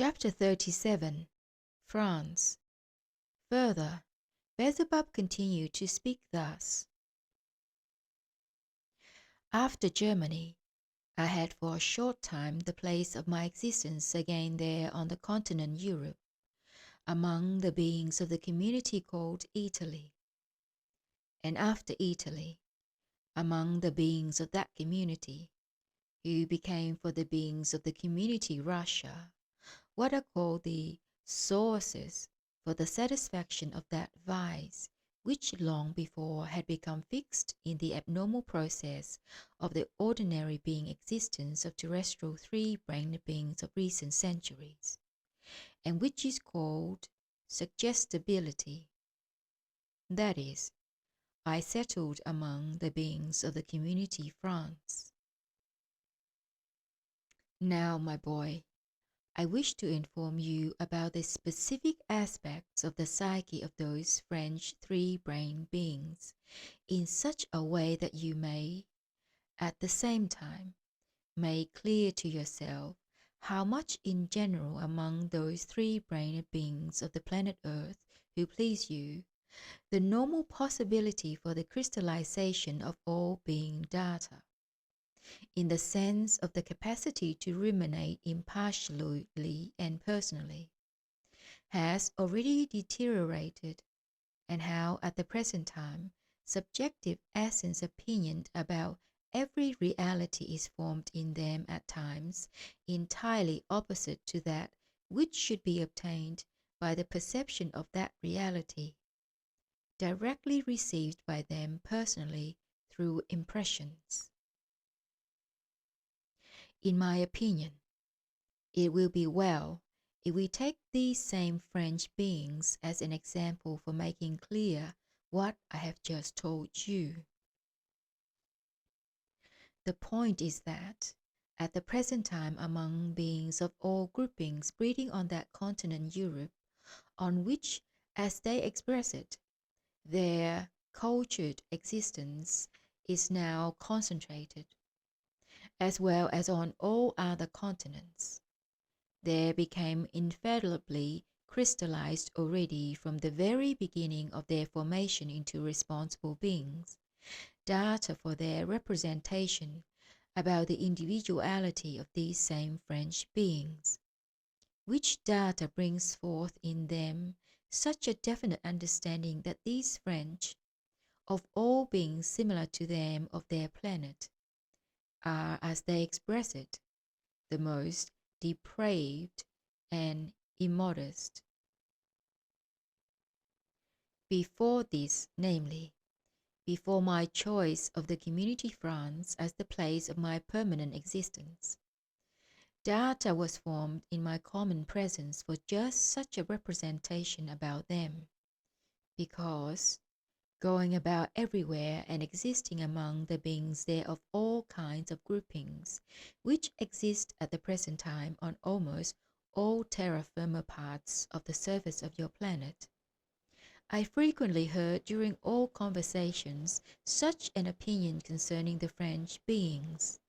Chapter 37. France. Further, Beelzebub continued to speak thus. After Germany, I had for a short time the place of my existence again there on the continent Europe, among the beings of the community called Italy. And after Italy, among the beings of that community, who became for the beings of the community Russia, what are called the sources for the satisfaction of that vice which long before had become fixed in the abnormal process of the ordinary being existence of terrestrial three-brained beings of recent centuries, and which is called suggestibility. That is, I settled among the beings of the community France. Now, my boy, I wish to inform you about the specific aspects of the psyche of those French three-brained beings in such a way that you may, at the same time, make clear to yourself how much in general among those three-brained beings of the planet Earth who please you, the normal possibility for the crystallization of all being data, in the sense of the capacity to ruminate impartially and personally, has already deteriorated, and how at the present time subjective essence opinion about every reality is formed in them at times entirely opposite to that which should be obtained by the perception of that reality, directly received by them personally through impressions. In my opinion, it will be well if we take these same French beings as an example for making clear what I have just told you. The point is that, at the present time among beings of all groupings breeding on that continent Europe, on which, as they express it, their cultured existence is now concentrated, as well as on all other continents, there became infallibly crystallized already from the very beginning of their formation into responsible beings, data for their representation about the individuality of these same French beings, which data brings forth in them such a definite understanding that these French, of all beings similar to them of their planet, are, as they express it, the most depraved and immodest. Before this, namely, before my choice of the community France as the place of my permanent existence, data was formed in my common presence for just such a representation about them, because, going about everywhere and existing among the beings there of all kinds of groupings, which exist at the present time on almost all terra firma parts of the surface of your planet, I frequently heard during all conversations such an opinion concerning the French beings.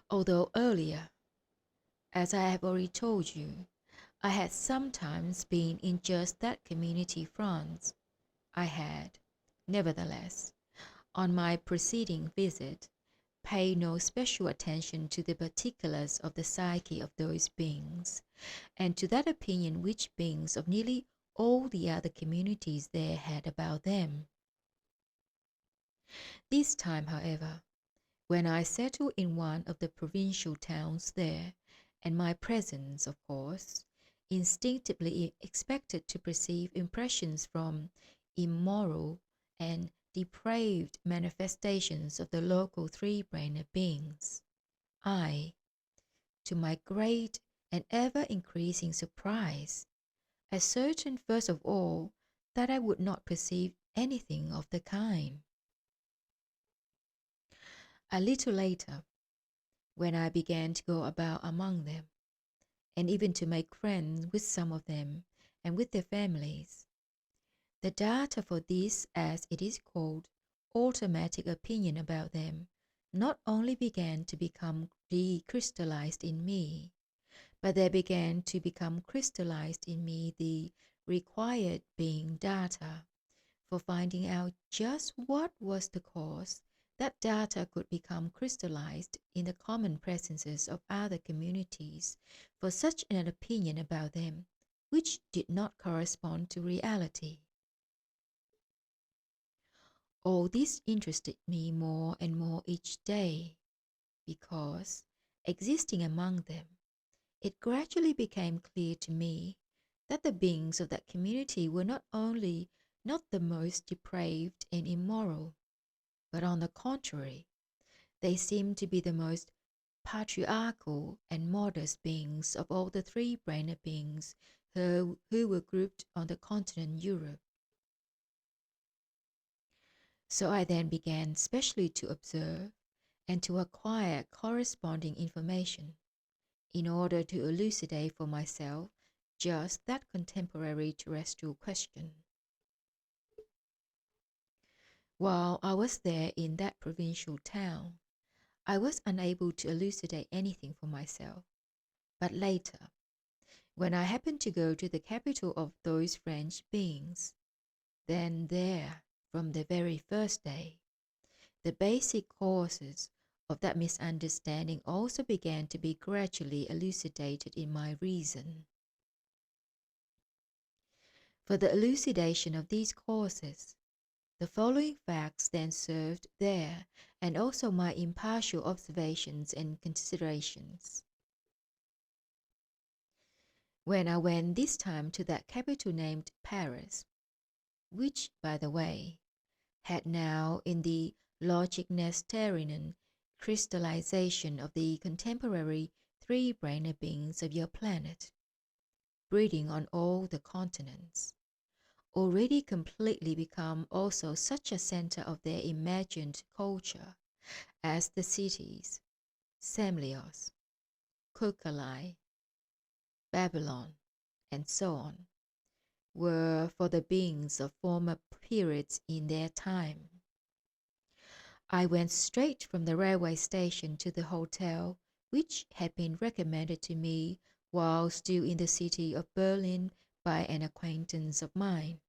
Although earlier, as I have already told you, I had sometimes been in just that community France, I had, nevertheless, on my preceding visit, paid no special attention to the particulars of the psyche of those beings, and to that opinion which beings of nearly all the other communities there had about them. This time, however, when I settled in one of the provincial towns there, and my presence, of course, instinctively expected to perceive impressions from immoral and depraved manifestations of the local three-brained beings, I, to my great and ever-increasing surprise, ascertained first of all that I would not perceive anything of the kind. A little later, when I began to go about among them, and even to make friends with some of them and with their families, the data for this, as it is called, automatic opinion about them not only began to become decrystallized in me, but there began to become crystallized in me the required being data for finding out just what was the cause that data could become crystallized in the common presences of other communities for such an opinion about them which did not correspond to reality. All this interested me more and more each day, because, existing among them, it gradually became clear to me that the beings of that community were not only not the most depraved and immoral, but on the contrary, they seemed to be the most patriarchal and modest beings of all the three-brainer beings who were grouped on the continent Europe. So I then began specially to observe and to acquire corresponding information in order to elucidate for myself just that contemporary terrestrial question. While I was there in that provincial town, I was unable to elucidate anything for myself. But later, when I happened to go to the capital of those French beings, then there, from the very first day, the basic causes of that misunderstanding also began to be gradually elucidated in my reason. For the elucidation of these causes, the following facts then served there, and also my impartial observations and considerations. When I went this time to that capital named Paris, which, by the way, had now in the Logicnesterian crystallization of the contemporary three-brainer beings of your planet, breeding on all the continents, already completely become also such a center of their imagined culture as the cities, Samlios, Koorkalai, Babylon, and so on, were for the beings of former periods in their time. I went straight from the railway station to the hotel which had been recommended to me while still in the city of Berlin by an acquaintance of mine.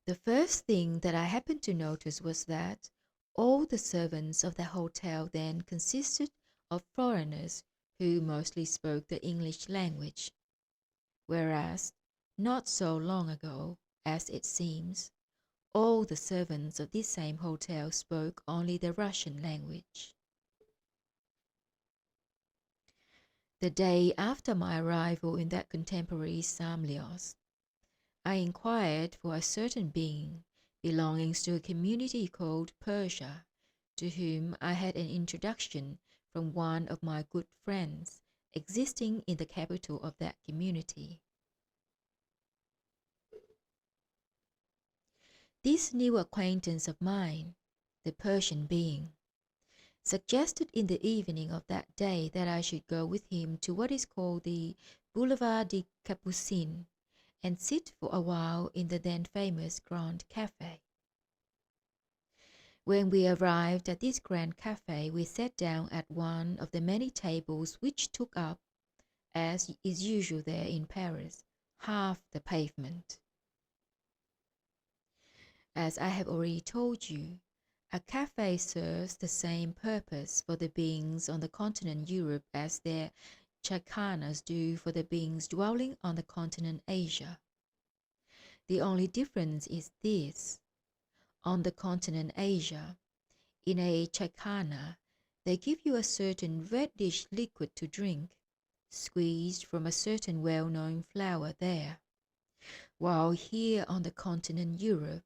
The first thing that I happened to notice was that all the servants of the hotel then consisted of foreigners who mostly spoke the English language, whereas, not so long ago, as it seems, all the servants of this same hotel spoke only the Russian language. The day after my arrival in that contemporary Samlios, I inquired for a certain being belonging to a community called Persia, to whom I had an introduction from one of my good friends existing in the capital of that community. This new acquaintance of mine, the Persian being, suggested in the evening of that day that I should go with him to what is called the Boulevard des Capucines and sit for a while in the then famous Grand Café. When we arrived at this Grand Café, we sat down at one of the many tables which took up, as is usual there in Paris, half the pavement. As I have already told you, a café serves the same purpose for the beings on the continent Europe as their chakanas do for the beings dwelling on the continent Asia. The only difference is this. On the continent Asia, in a chakana, they give you a certain reddish liquid to drink, squeezed from a certain well-known flower there, while here on the continent Europe,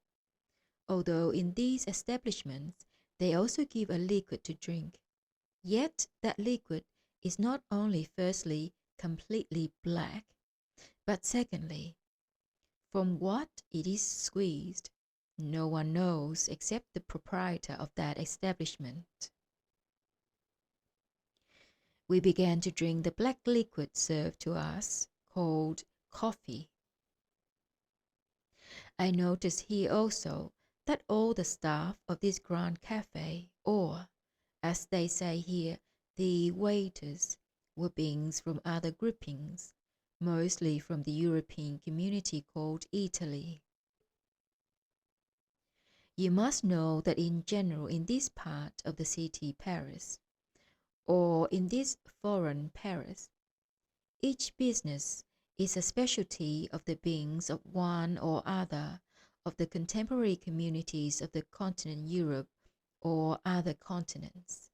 although in these establishments they also give a liquid to drink, yet that liquid is not only firstly completely black, but secondly, from what it is squeezed, no one knows except the proprietor of that establishment. We began to drink the black liquid served to us, called coffee. I noticed here also that all the staff of this Grand Café, or, as they say here, the waiters, were beings from other groupings, mostly from the European community called Italy. You must know that in general in this part of the city Paris, or in this foreign Paris, each business is a specialty of the beings of one or other of the contemporary communities of the continent Europe or other continents.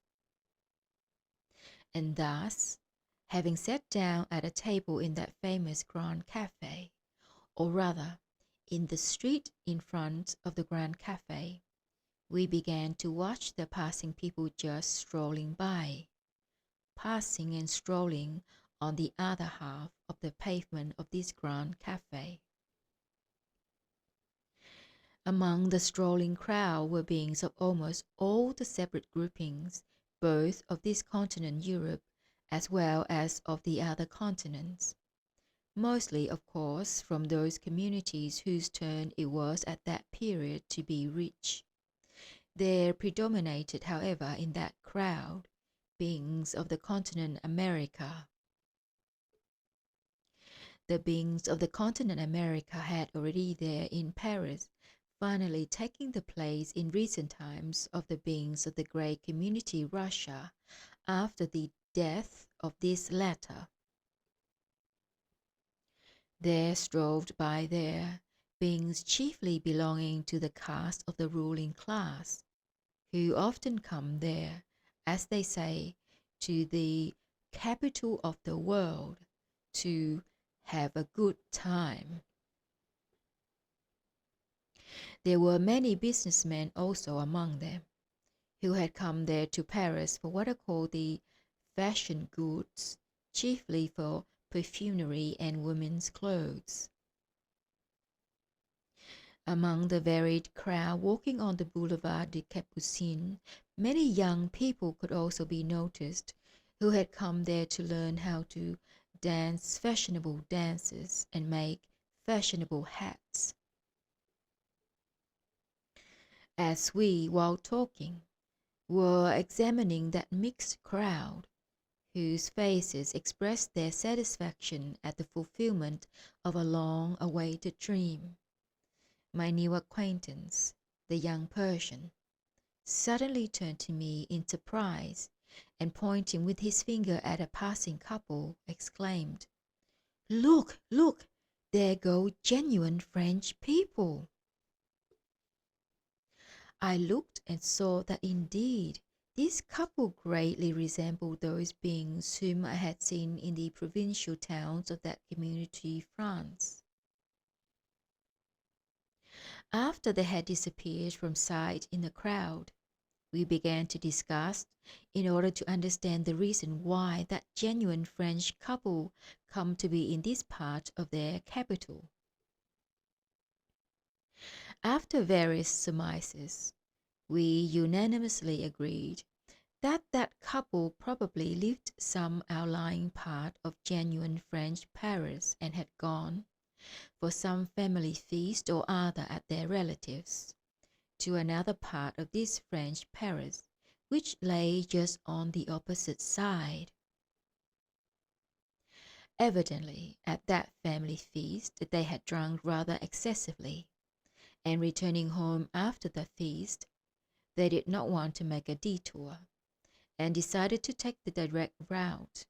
And thus, having sat down at a table in that famous Grand Café, or rather, in the street in front of the Grand Café, we began to watch the passing people just strolling by, passing and strolling on the other half of the pavement of this Grand Café. Among the strolling crowd were beings of almost all the separate groupings, both of this continent Europe as well as of the other continents, mostly, of course, from those communities whose turn it was at that period to be rich. There predominated, however, in that crowd, beings of the continent America. The beings of the continent America had already there in Paris, finally taking the place in recent times of the beings of the great community Russia after the death of this latter. There strolled by there beings chiefly belonging to the caste of the ruling class, who often come there, as they say, to the capital of the world, to have a good time. There were many businessmen also among them, who had come there to Paris for what are called the fashion goods, chiefly for perfumery and women's clothes. Among the varied crowd walking on the Boulevard des Capucines, many young people could also be noticed, who had come there to learn how to dance fashionable dances and make fashionable hats. As we, while talking, were examining that mixed crowd, whose faces expressed their satisfaction at the fulfillment of a long-awaited dream, my new acquaintance, the young Persian, suddenly turned to me in surprise, and pointing with his finger at a passing couple, exclaimed, "Look, look, there go genuine French people." I looked and saw that indeed this couple greatly resembled those beings whom I had seen in the provincial towns of that community France. After they had disappeared from sight in the crowd, we began to discuss, in order to understand the reason why that genuine French couple come to be in this part of their capital. After various surmises, we unanimously agreed that that couple probably lived some outlying part of genuine French Paris and had gone, for some family feast or other at their relatives, to another part of this French Paris, which lay just on the opposite side. Evidently, at that family feast they had drunk rather excessively, and returning home after the feast, they did not want to make a detour, and decided to take the direct route.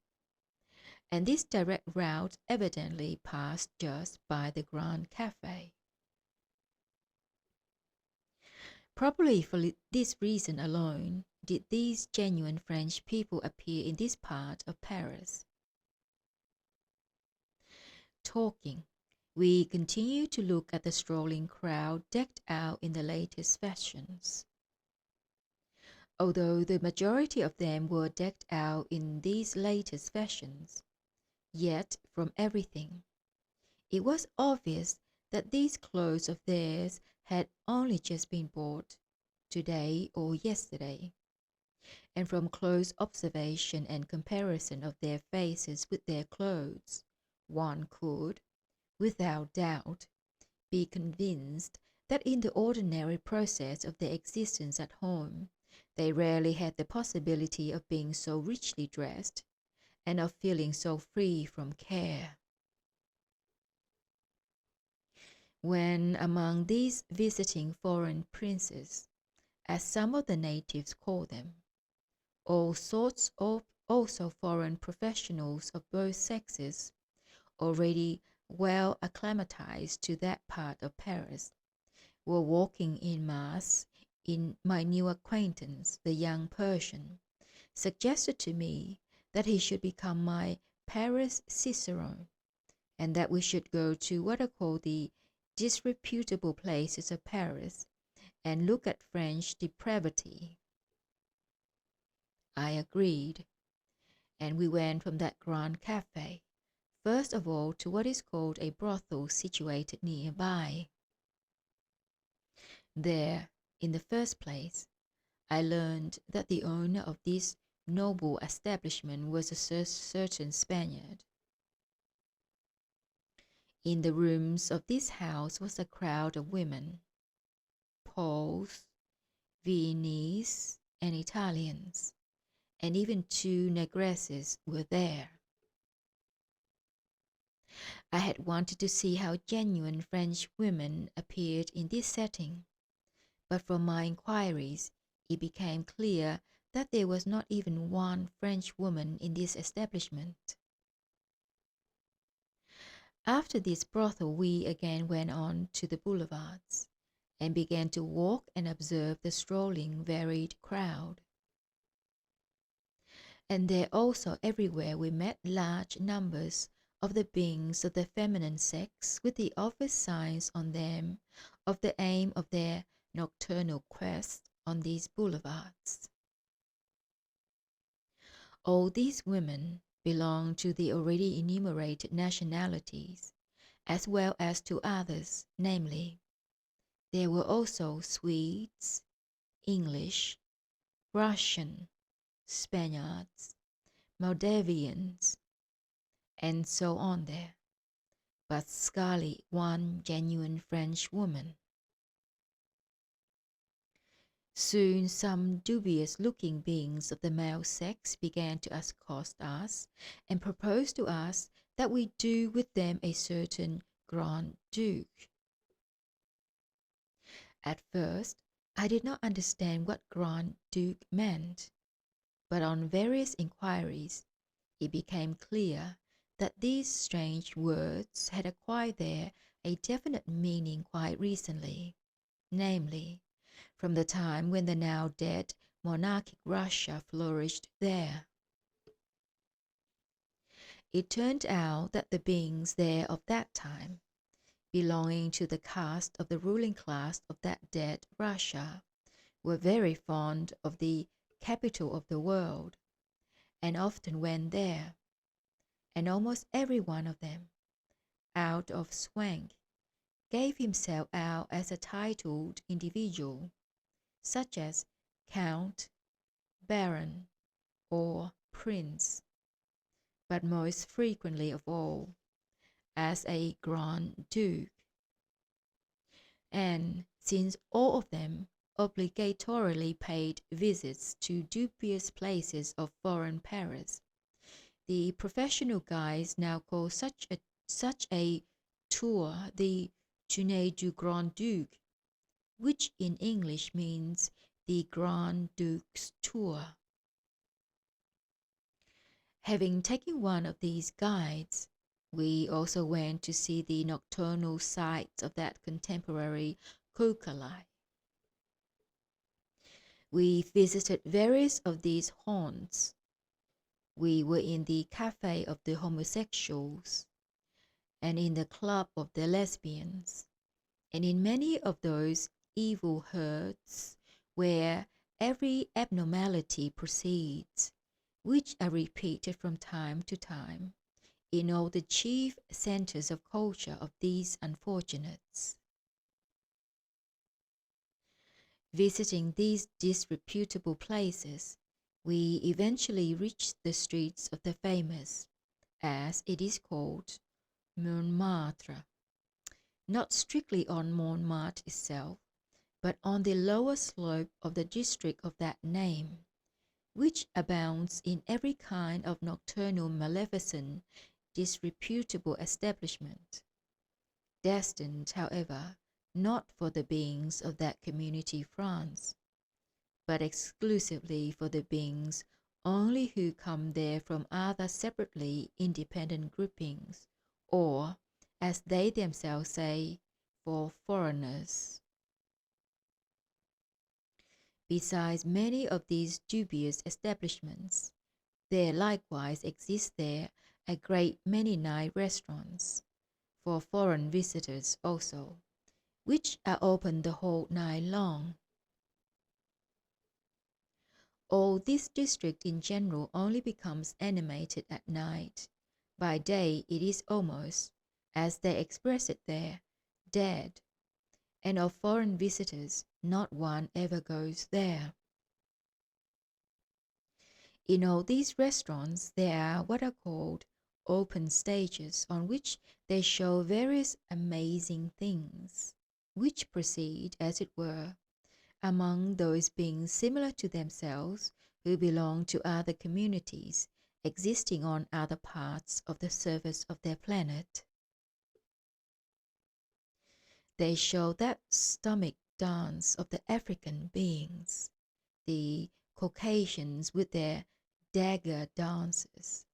And this direct route evidently passed just by the Grand Café. Probably for this reason alone did these genuine French people appear in this part of Paris. Talking, we continued to look at the strolling crowd decked out in the latest fashions. Although the majority of them were decked out in these latest fashions, yet from everything, it was obvious that these clothes of theirs had only just been bought, today or yesterday, and from close observation and comparison of their faces with their clothes, one could, without doubt, be convinced that in the ordinary process of their existence at home, they rarely had the possibility of being so richly dressed and of feeling so free from care. When among these visiting foreign princes, as some of the natives call them, all sorts of also foreign professionals of both sexes, already well acclimatized to that part of Paris, were walking in mass, in my new acquaintance, the young Persian, suggested to me that he should become my Paris cicerone, and that we should go to what are called the disreputable places of Paris and look at French depravity. I agreed, and we went from that grand cafe, first of all to what is called a brothel situated nearby. There, in the first place, I learned that the owner of this noble establishment was a certain Spaniard. In the rooms of this house was a crowd of women, Poles, Viennese, and Italians, and even 2 negresses were there. I had wanted to see how genuine French women appeared in this setting, but from my inquiries it became clear that there was not even one French woman in this establishment. After this brothel we again went on to the boulevards, and began to walk and observe the strolling varied crowd. And there also everywhere we met large numbers of the beings of the feminine sex, with the obvious signs on them of the aim of their nocturnal quest on these boulevards. All these women belonged to the already enumerated nationalities, as well as to others, namely, there were also Swedes, English, Russian, Spaniards, Moldavians, and so on there, but scarcely one genuine French woman. Soon some dubious-looking beings of the male sex began to accost us and propose to us that we do with them a certain Grand Duke. At first, I did not understand what Grand Duke meant, but on various inquiries, it became clear that these strange words had acquired there a definite meaning quite recently, namely, from the time when the now dead monarchic Russia flourished there. It turned out that the beings there of that time, belonging to the caste of the ruling class of that dead Russia, were very fond of the capital of the world, and often went there, and almost every one of them, out of swank, gave himself out as a titled individual, such as Count, Baron, or Prince, but most frequently of all, as a Grand Duke. And since all of them obligatorily paid visits to dubious places of foreign Paris, the professional guides now call such a tour the Journée du Grand Duc, which in English means the Grand Duke's Tour. Having taken one of these guides, we also went to see the nocturnal sights of that contemporary Koorkalai. We visited various of these haunts. We were in the cafe of the homosexuals, and in the club of the lesbians, and in many of those evil herds where every abnormality proceeds, which are repeated from time to time in all the chief centers of culture of these unfortunates. Visiting these disreputable places, we eventually reached the streets of the famous, as it is called, Montmartre, not strictly on Montmartre itself, but on the lower slope of the district of that name, which abounds in every kind of nocturnal maleficent, disreputable establishment, destined, however, not for the beings of that community France, but exclusively for the beings only who come there from other separately independent groupings, or, as they themselves say, for foreigners. Besides many of these dubious establishments, there likewise exist there a great many night restaurants, for foreign visitors also, which are open the whole night long. All this district in general only becomes animated at night. By day it is almost, as they express it there, dead, and of foreign visitors not one ever goes there. In all these restaurants there are what are called open stages on which they show various amazing things, which proceed, as it were, among those beings similar to themselves who belong to other communities existing on other parts of the surface of their planet. They show that stomach dance of the African beings, the Caucasians with their dagger dances,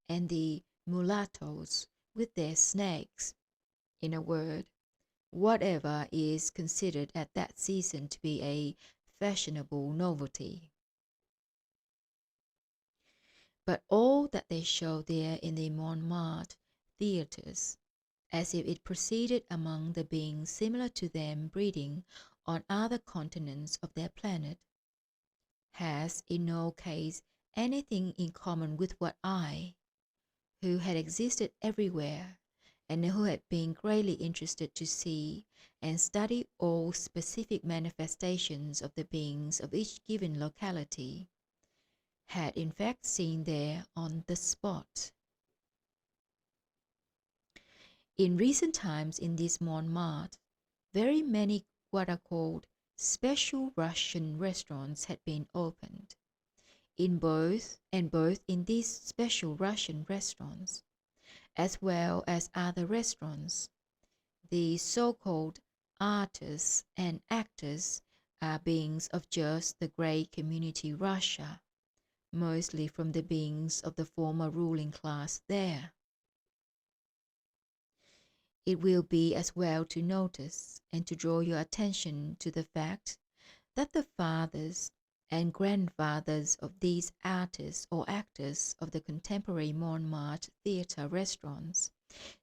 and the mulattoes with their snakes. In a word, whatever is considered at that season to be a fashionable novelty. But all that they show there in the Montmartre theatres, as if it proceeded among the beings similar to them breeding on other continents of their planet, has in no case anything in common with what I, who had existed everywhere, and who had been greatly interested to see and study all specific manifestations of the beings of each given locality, had in fact seen there on the spot. In recent times in this Montmartre, very many what are called special Russian restaurants had been opened. Both in these special Russian restaurants, as well as other restaurants, the so-called artists and actors are beings of just the great community Russia, mostly from the beings of the former ruling class there. It will be as well to notice and to draw your attention to the fact that the fathers and grandfathers of these artists or actors of the contemporary Montmartre theatre restaurants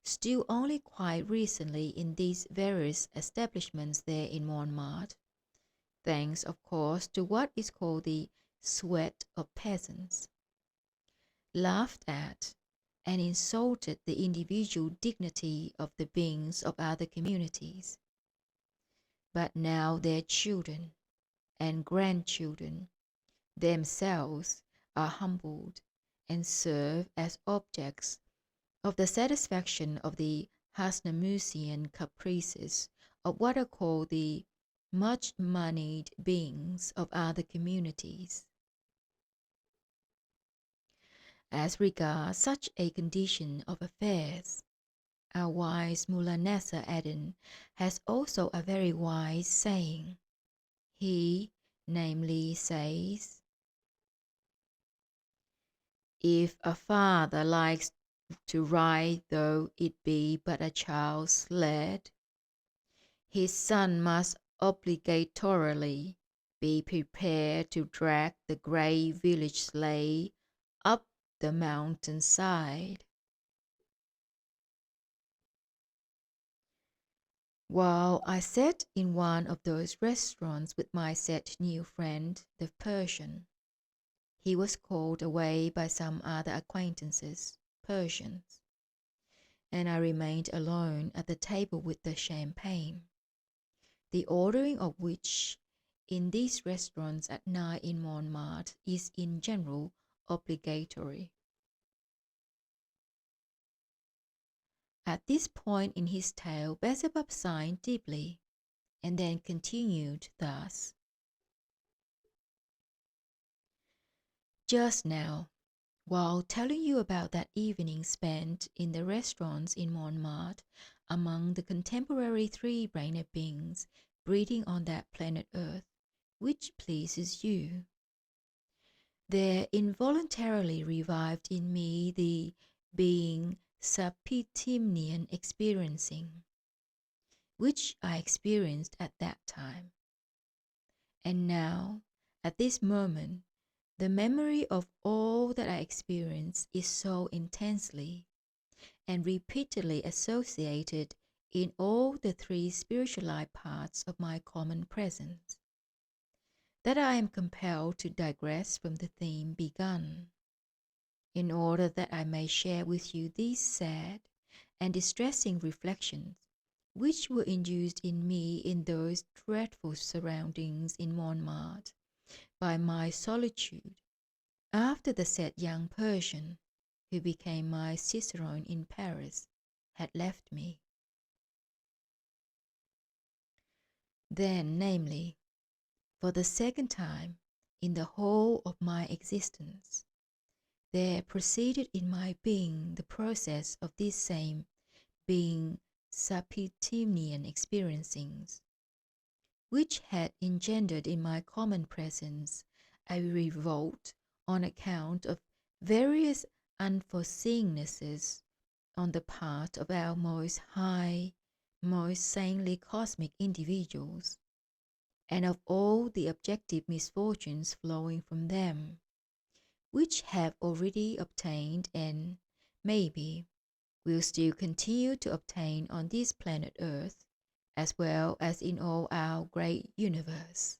still only quite recently in these various establishments there in Montmartre, thanks of course to what is called the sweat of peasants, laughed at and insulted the individual dignity of the beings of other communities. But now their children and grandchildren themselves are humbled and serve as objects of the satisfaction of the Hasnamussian caprices of what are called the much-moneyed beings of other communities. As regards such a condition of affairs, our wise Mullah Nasser Aden has also a very wise saying. He, namely, says, "If a father likes to ride though it be but a child's sled, his son must obligatorily be prepared to drag the grey village sleigh up the mountain side." While I sat in one of those restaurants with my said new friend, the Persian, he was called away by some other acquaintances, Persians, and I remained alone at the table with the champagne, the ordering of which in these restaurants at night in Montmartre is in general obligatory. At this point in his tale, Beelzebub sighed deeply, and then continued thus. Just now, while telling you about that evening spent in the restaurants in Montmartre among the contemporary three-brained beings breeding on that planet Earth, which pleases you, there involuntarily revived in me the being Sarpitimnian experiencing, which I experienced at that time. And now, at this moment, the memory of all that I experienced is so intensely and repeatedly associated in all the three spiritualized parts of my common presence, that I am compelled to digress from the theme begun, in order that I may share with you these sad and distressing reflections which were induced in me in those dreadful surroundings in Montmartre by my solitude, after the said young Persian, who became my cicerone in Paris, had left me. Then, namely, for the second time in the whole of my existence, there proceeded in my being the process of this same being Sarpitimnian experiencings, which had engendered in my common presence a revolt on account of various unforeseennesses on the part of our most high, most saintly cosmic individuals, and of all the objective misfortunes flowing from them, which have already obtained and, maybe, will still continue to obtain on this planet Earth, as well as in all our great universe.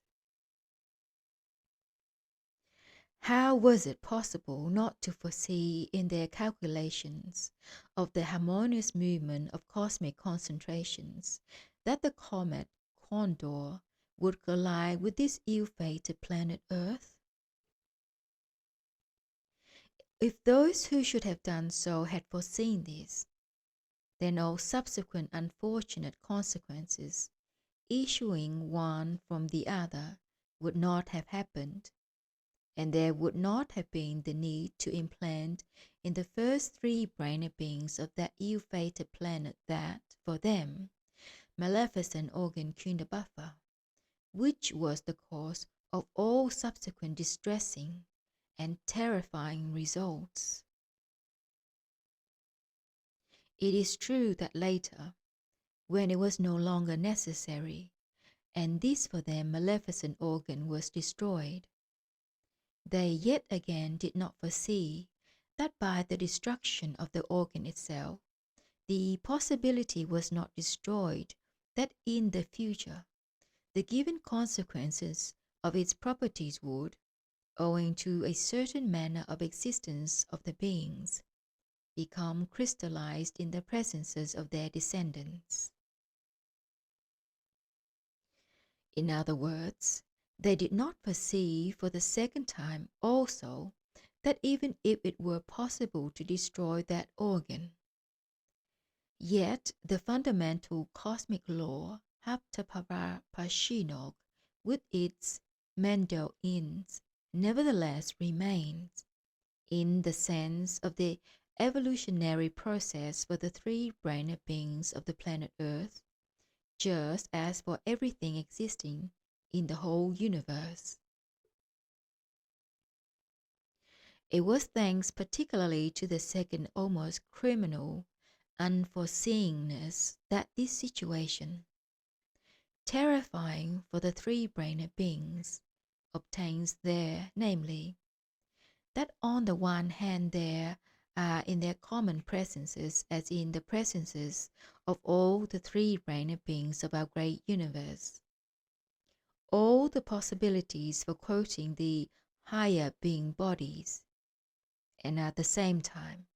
How was it possible not to foresee in their calculations of the harmonious movement of cosmic concentrations that the comet Kondoor would collide with this ill-fated planet Earth? If those who should have done so had foreseen this, then all subsequent unfortunate consequences, issuing one from the other, would not have happened, and there would not have been the need to implant in the first three-brained beings of that ill-fated planet that, for them, maleficent organ Kundabuffa, which was the cause of all subsequent distressing and terrifying results. It is true that later, when it was no longer necessary, and this for them maleficent organ was destroyed, they yet again did not foresee that by the destruction of the organ itself, the possibility was not destroyed that in the future the given consequences of its properties would, owing to a certain manner of existence of the beings, become crystallized in the presences of their descendants. In other words, they did not foresee for the second time also that even if it were possible to destroy that organ, yet the fundamental cosmic law, Heptaparaparshinokh, with its Mendel-ins, nevertheless remains, in the sense of the evolutionary process for the three-brained beings of the planet Earth, just as for everything existing in the whole universe. It was thanks particularly to the second almost criminal unforeseenness that this situation, terrifying for the three-brained beings, obtains there, namely, that on the one hand there are in their common presences as in the presences of all the three-brained beings of our great universe, all the possibilities for quoting the higher being bodies, and at the same time,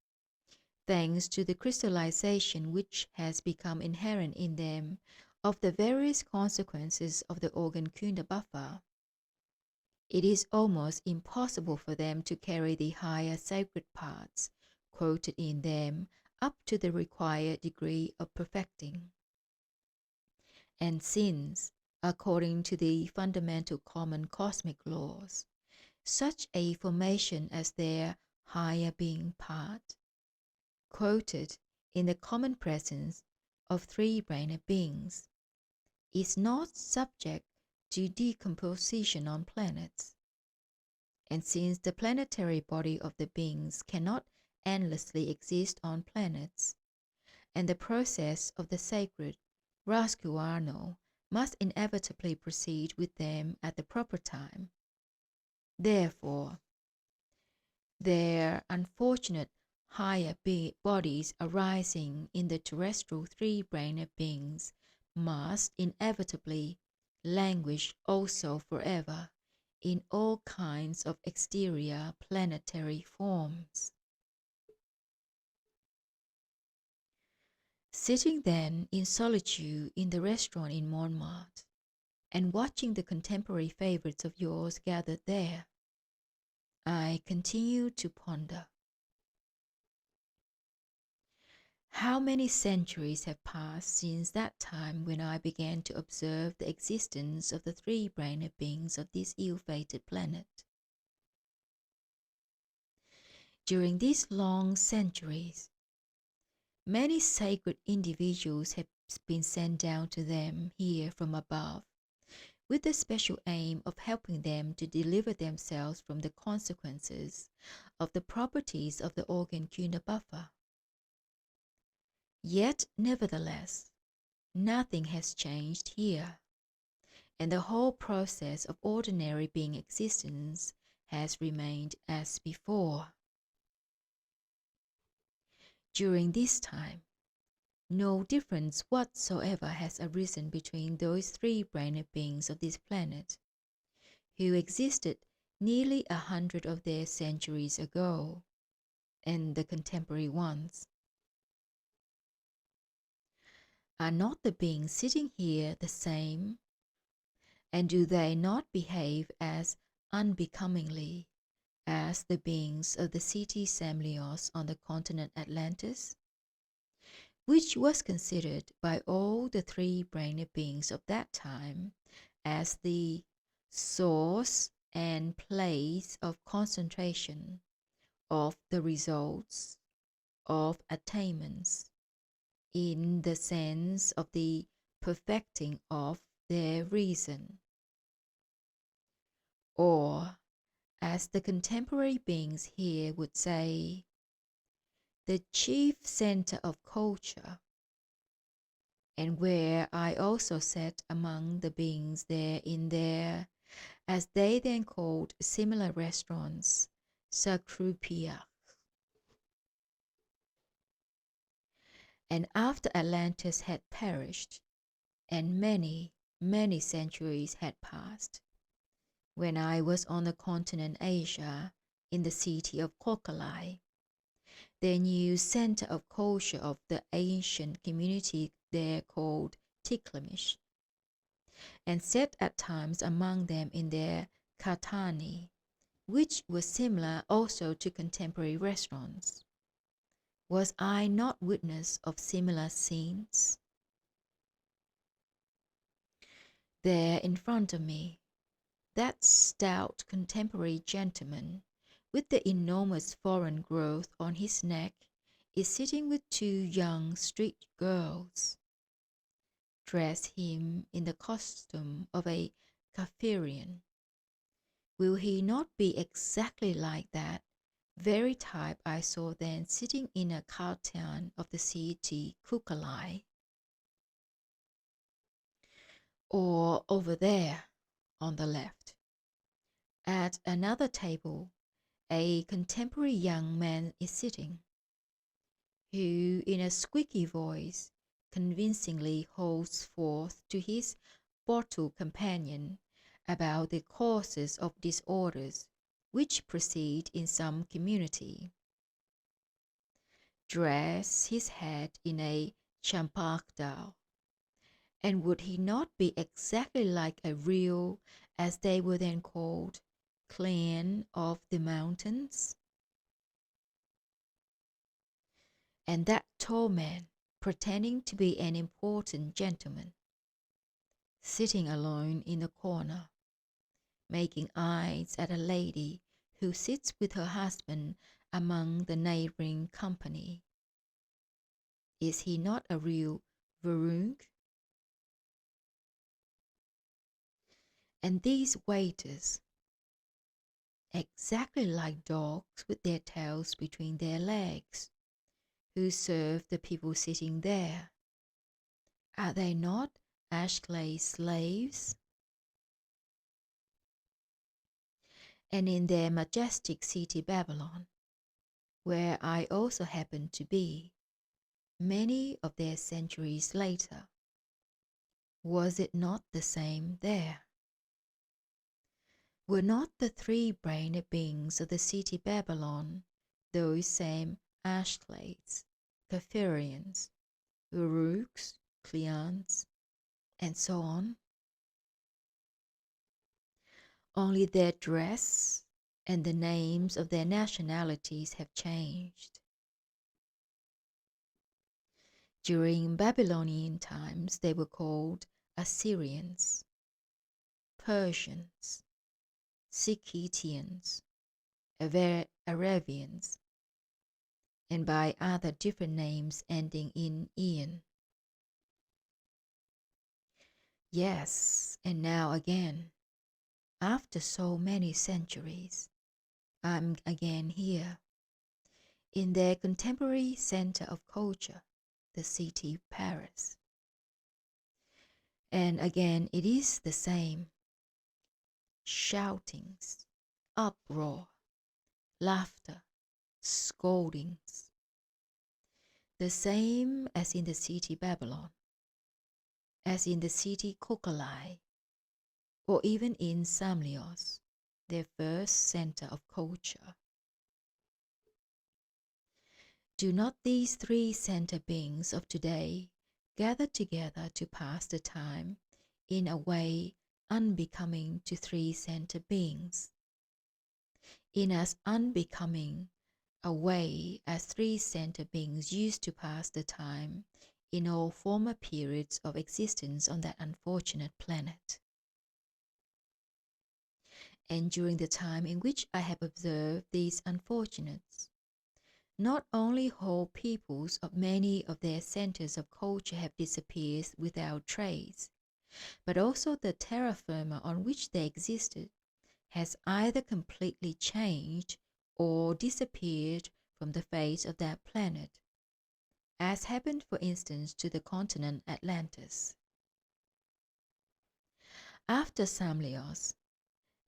thanks to the crystallization which has become inherent in them of the various consequences of the organ Kundabuffa, it is almost impossible for them to carry the higher sacred parts quoted in them up to the required degree of perfecting. And since, according to the fundamental common cosmic laws, such a formation as their higher being part, quoted in the common presence of three-brained beings, is not subject to decomposition on planets. And since the planetary body of the beings cannot endlessly exist on planets, and the process of the sacred Rascoorano must inevitably proceed with them at the proper time, therefore, their unfortunate higher bodies arising in the terrestrial three-brained beings must inevitably languish also forever in all kinds of exterior planetary forms. Sitting then in solitude in the restaurant in Montmartre, and watching the contemporary favourites of yours gathered there, I continued to ponder. How many centuries have passed since that time when I began to observe the existence of the three-brained beings of this ill-fated planet? During these long centuries, many sacred individuals have been sent down to them here from above, with the special aim of helping them to deliver themselves from the consequences of the properties of the organ buffer. Yet, nevertheless, nothing has changed here, and the whole process of ordinary being existence has remained as before. During this time, no difference whatsoever has arisen between those three-brained beings of this planet, who existed nearly 100 of their centuries ago, and the contemporary ones. Are not the beings sitting here the same, and do they not behave as unbecomingly as the beings of the city Samlios on the continent Atlantis, which was considered by all the three-brained beings of that time as the source and place of concentration of the results of attainments, in the sense of the perfecting of their reason? Or, as the contemporary beings here would say, the chief center of culture, and where I also sat among the beings there in their, as they then called similar restaurants, Sakkroopiaks. And after Atlantis had perished, and many, many centuries had passed, when I was on the continent Asia, in the city of Koorkalai, the new center of culture of the ancient community there called Tikliamish, and sat at times among them in their Kaltaani, which was similar also to contemporary restaurants. Was I not witness of similar scenes? There in front of me, that stout contemporary gentleman with the enormous foreign growth on his neck is sitting with two young street girls. Dress him in the costume of a Kafirian. Will he not be exactly like that very type I saw then sitting in a Kaltaani of the city Koorkalai? Or over there, on the left, at another table, a contemporary young man is sitting, who in a squeaky voice convincingly holds forth to his bottle companion about the causes of disorders which proceed in some community. Dress his head in a champagdal, and would he not be exactly like a real, as they were then called, Klian of the mountains? And that tall man, pretending to be an important gentleman, sitting alone in the corner, making eyes at a lady who sits with her husband among the neighboring company. Is he not a real Veroonk? And these waiters, exactly like dogs with their tails between their legs, who serve the people sitting there, are they not Asklays slaves? And in their majestic city Babylon, where I also happen to be, many of their centuries later, was it not the same there? Were not the three-brained beings of the city Babylon those same Asklays, Kafirians, Veroonks, Klians, and so on? Only their dress and the names of their nationalities have changed. During Babylonian times, they were called Assyrians, Persians, Sakkitians, Arabians, and by other different names ending in ian. Yes, and now again, after so many centuries, I'm again here, in their contemporary center of culture, the city Paris. And again it is the same. Shoutings, uproar, laughter, scoldings. The same as in the city Babylon, as in the city Koorkalai, or even in Samlios, their first center of culture. Do not these three center beings of today gather together to pass the time in a way unbecoming to three center beings, in as unbecoming a way as three center beings used to pass the time in all former periods of existence on that unfortunate planet? And during the time in which I have observed these unfortunates, not only whole peoples of many of their centers of culture have disappeared without trace, but also the terra firma on which they existed has either completely changed or disappeared from the face of that planet, as happened for instance to the continent Atlantis. After Samlios,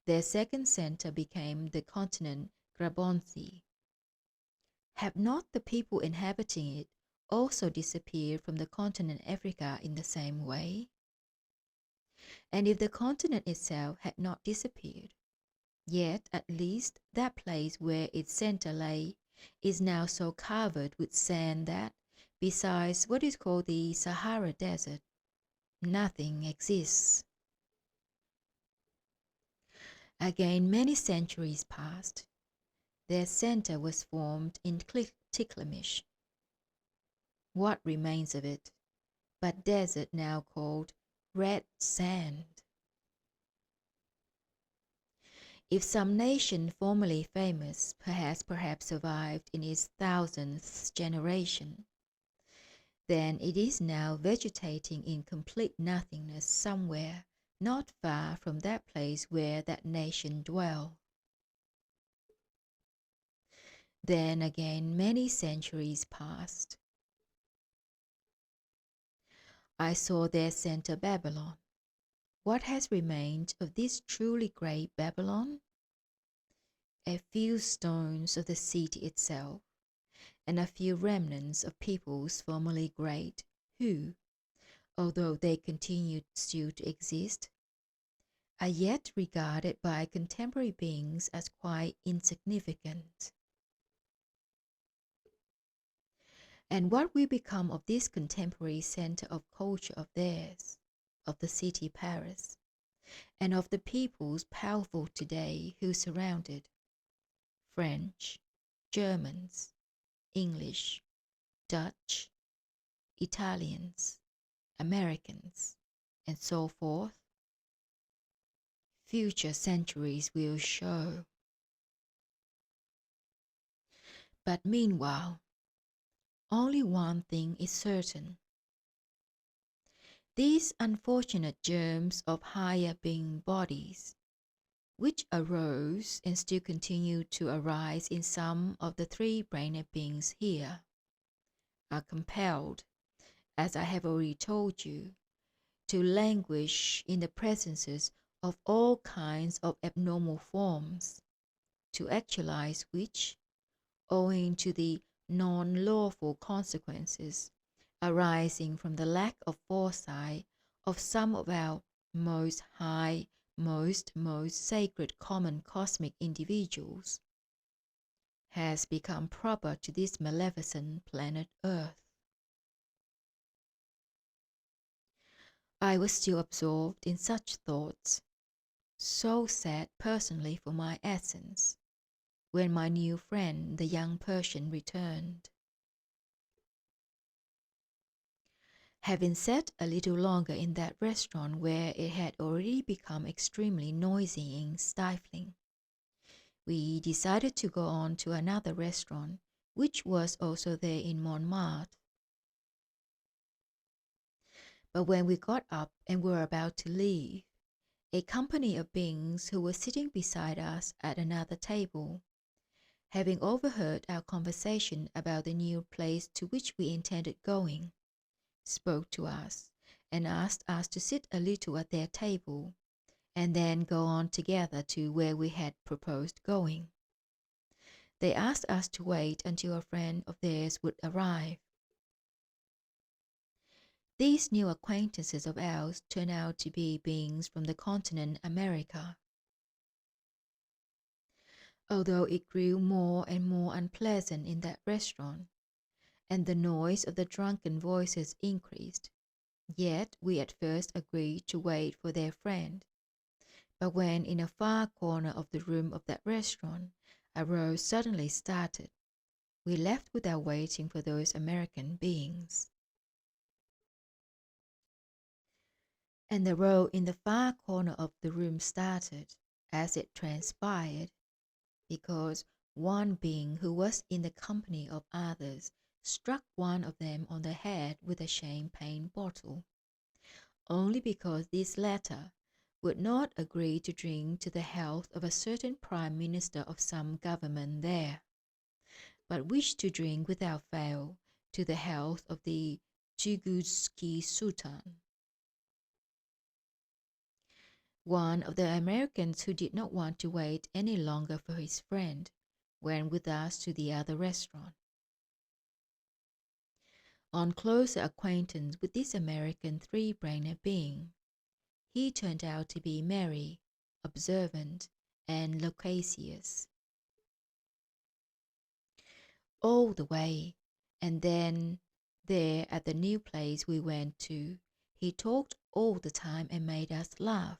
their second center became the continent Grabontzi. Have not the people inhabiting it also disappeared from the continent Africa in the same way? And if the continent itself had not disappeared, yet at least that place where its center lay is now so covered with sand that, besides what is called the Sahara Desert, nothing exists. Again, many centuries passed. Their center was formed in Tikliamish. What remains of it but desert now called red sand? If some nation formerly famous has perhaps survived in its 1000th generation, then it is now vegetating in complete nothingness somewhere not far from that place where that nation dwell. Then again many centuries passed. I saw their center Babylon. What has remained of this truly great Babylon? A few stones of the city itself, and a few remnants of peoples formerly great, who, although they continued still to exist, are yet regarded by contemporary beings as quite insignificant. And what will become of this contemporary center of culture of theirs, of the city Paris, and of the peoples powerful today who surround it? French, Germans, English, Dutch, Italians, Americans, and so forth. future centuries will show. But meanwhile, only one thing is certain. These unfortunate germs of higher being bodies, which arose and still continue to arise in some of the three-brained beings here, are compelled, as I have already told you, to languish in the presences of all kinds of abnormal forms, to actualize which, owing to the non-lawful consequences arising from the lack of foresight of some of our most high, most sacred common cosmic individuals, has become proper to this maleficent planet Earth. I was still absorbed in such thoughts, so sad personally for my essence, when my new friend, the young Persian, returned. Having sat a little longer in that restaurant where it had already become extremely noisy and stifling, we decided to go on to another restaurant, which was also there in Montmartre. But when we got up and were about to leave, a company of beings who were sitting beside us at another table, having overheard our conversation about the new place to which we intended going, spoke to us and asked us to sit a little at their table and then go on together to where we had proposed going. They asked us to wait until a friend of theirs would arrive. These new acquaintances of ours turned out to be beings from the continent America. Although it grew more and more unpleasant in that restaurant, and the noise of the drunken voices increased, yet we at first agreed to wait for their friend. But when in a far corner of the room of that restaurant a row suddenly started, we left without waiting for those American beings. And the row in the far corner of the room started, as it transpired, because one being who was in the company of others struck one of them on the head with a champagne bottle, only because this latter would not agree to drink to the health of a certain prime minister of some government there, but wished to drink without fail to the health of the Toogoortski-sultan. One of the Americans who did not want to wait any longer for his friend went with us to the other restaurant. On closer acquaintance with this American three-brained being, he turned out to be merry, observant, and loquacious. All the way, and then there at the new place we went to, he talked all the time and made us laugh,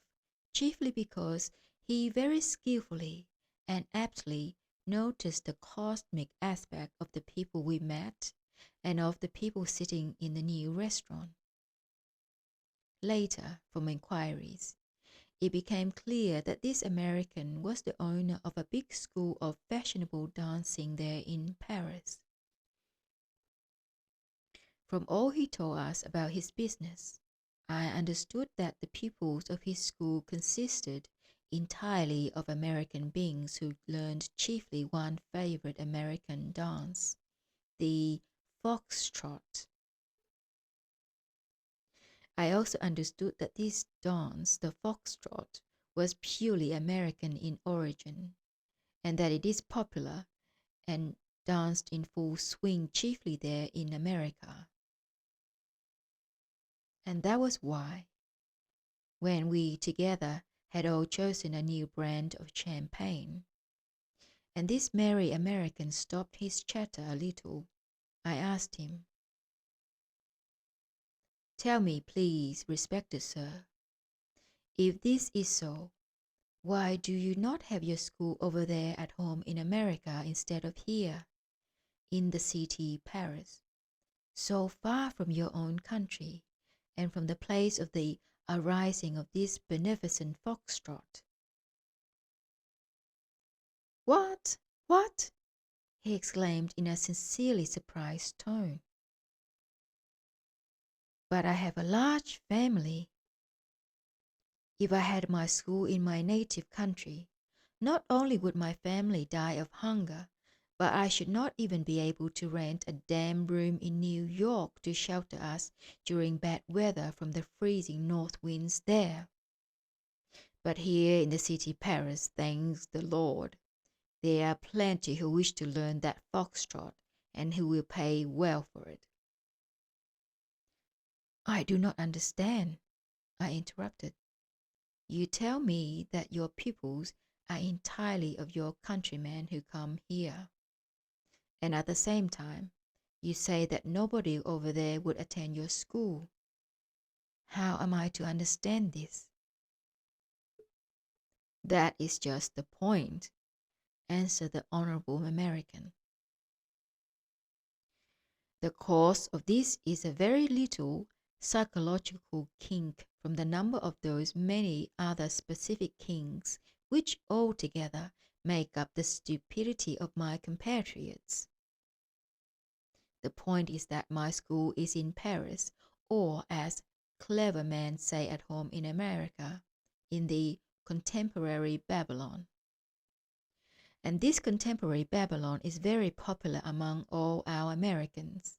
chiefly because he very skillfully and aptly noticed the cosmic aspect of the people we met and of the people sitting in the new restaurant. Later, from inquiries, it became clear that this American was the owner of a big school of fashionable dancing there in Paris. From all he told us about his business, I understood that the pupils of his school consisted entirely of American beings who learned chiefly one favorite American dance, the foxtrot. I also understood that this dance, the foxtrot, was purely American in origin, and that it is popular and danced in full swing chiefly there in America. And that was why, when we together had all chosen a new brand of champagne, and this merry American stopped his chatter a little, I asked him, "Tell me, please, respected sir, if this is so, why do you not have your school over there at home in America instead of here, in the city Paris, so far from your own country, and from the place of the arising of this beneficent foxtrot?" What? What? He exclaimed in a sincerely surprised tone. But I have a large family. If I had my school in my native country, not only would my family die of hunger, but I should not even be able to rent a damp room in New York to shelter us during bad weather from the freezing north winds there. But here in the city Paris, thanks the Lord, there are plenty who wish to learn that foxtrot and who will pay well for it. I do not understand, I interrupted. You tell me that your pupils are entirely of your countrymen who come here. And at the same time, you say that nobody over there would attend your school. How am I to understand this? That is just the point, answered the Honorable American. The cause of this is a very little psychological kink from the number of those many other specific kinks which altogether make up the stupidity of my compatriots. The point is that my school is in Paris, or as clever men say at home in America, in the contemporary Babylon. And this contemporary Babylon is very popular among all our Americans,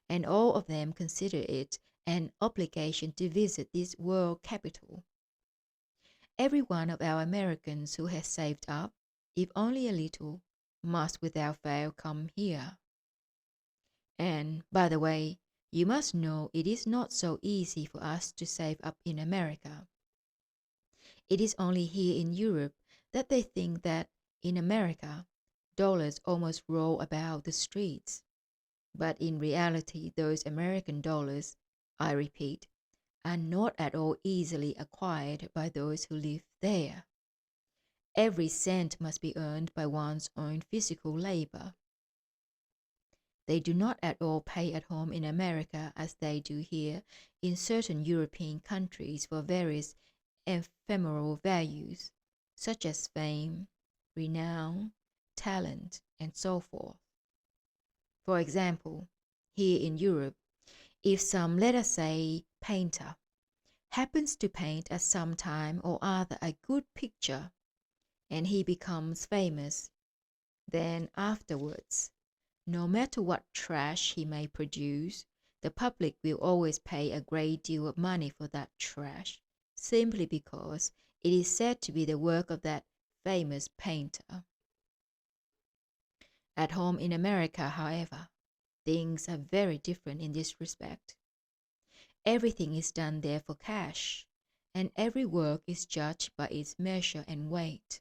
and all of them consider it an obligation to visit this world capital. Every one of our Americans who has saved up, if only a little, must without fail come here. And, by the way, you must know it is not so easy for us to save up in America. It is only here in Europe that they think that in America, dollars almost roll about the streets. But in reality, those American dollars, I repeat, are not at all easily acquired by those who live there. Every cent must be earned by one's own physical labor. They do not at all pay at home in America as they do here in certain European countries for various ephemeral values, such as fame, renown, talent, and so forth. For example, here in Europe, if some, let us say, painter, happens to paint at some time or other a good picture, and he becomes famous, then afterwards, no matter what trash he may produce, the public will always pay a great deal of money for that trash, simply because it is said to be the work of that famous painter. At home in America, however, things are very different in this respect. Everything is done there for cash, and every work is judged by its measure and weight.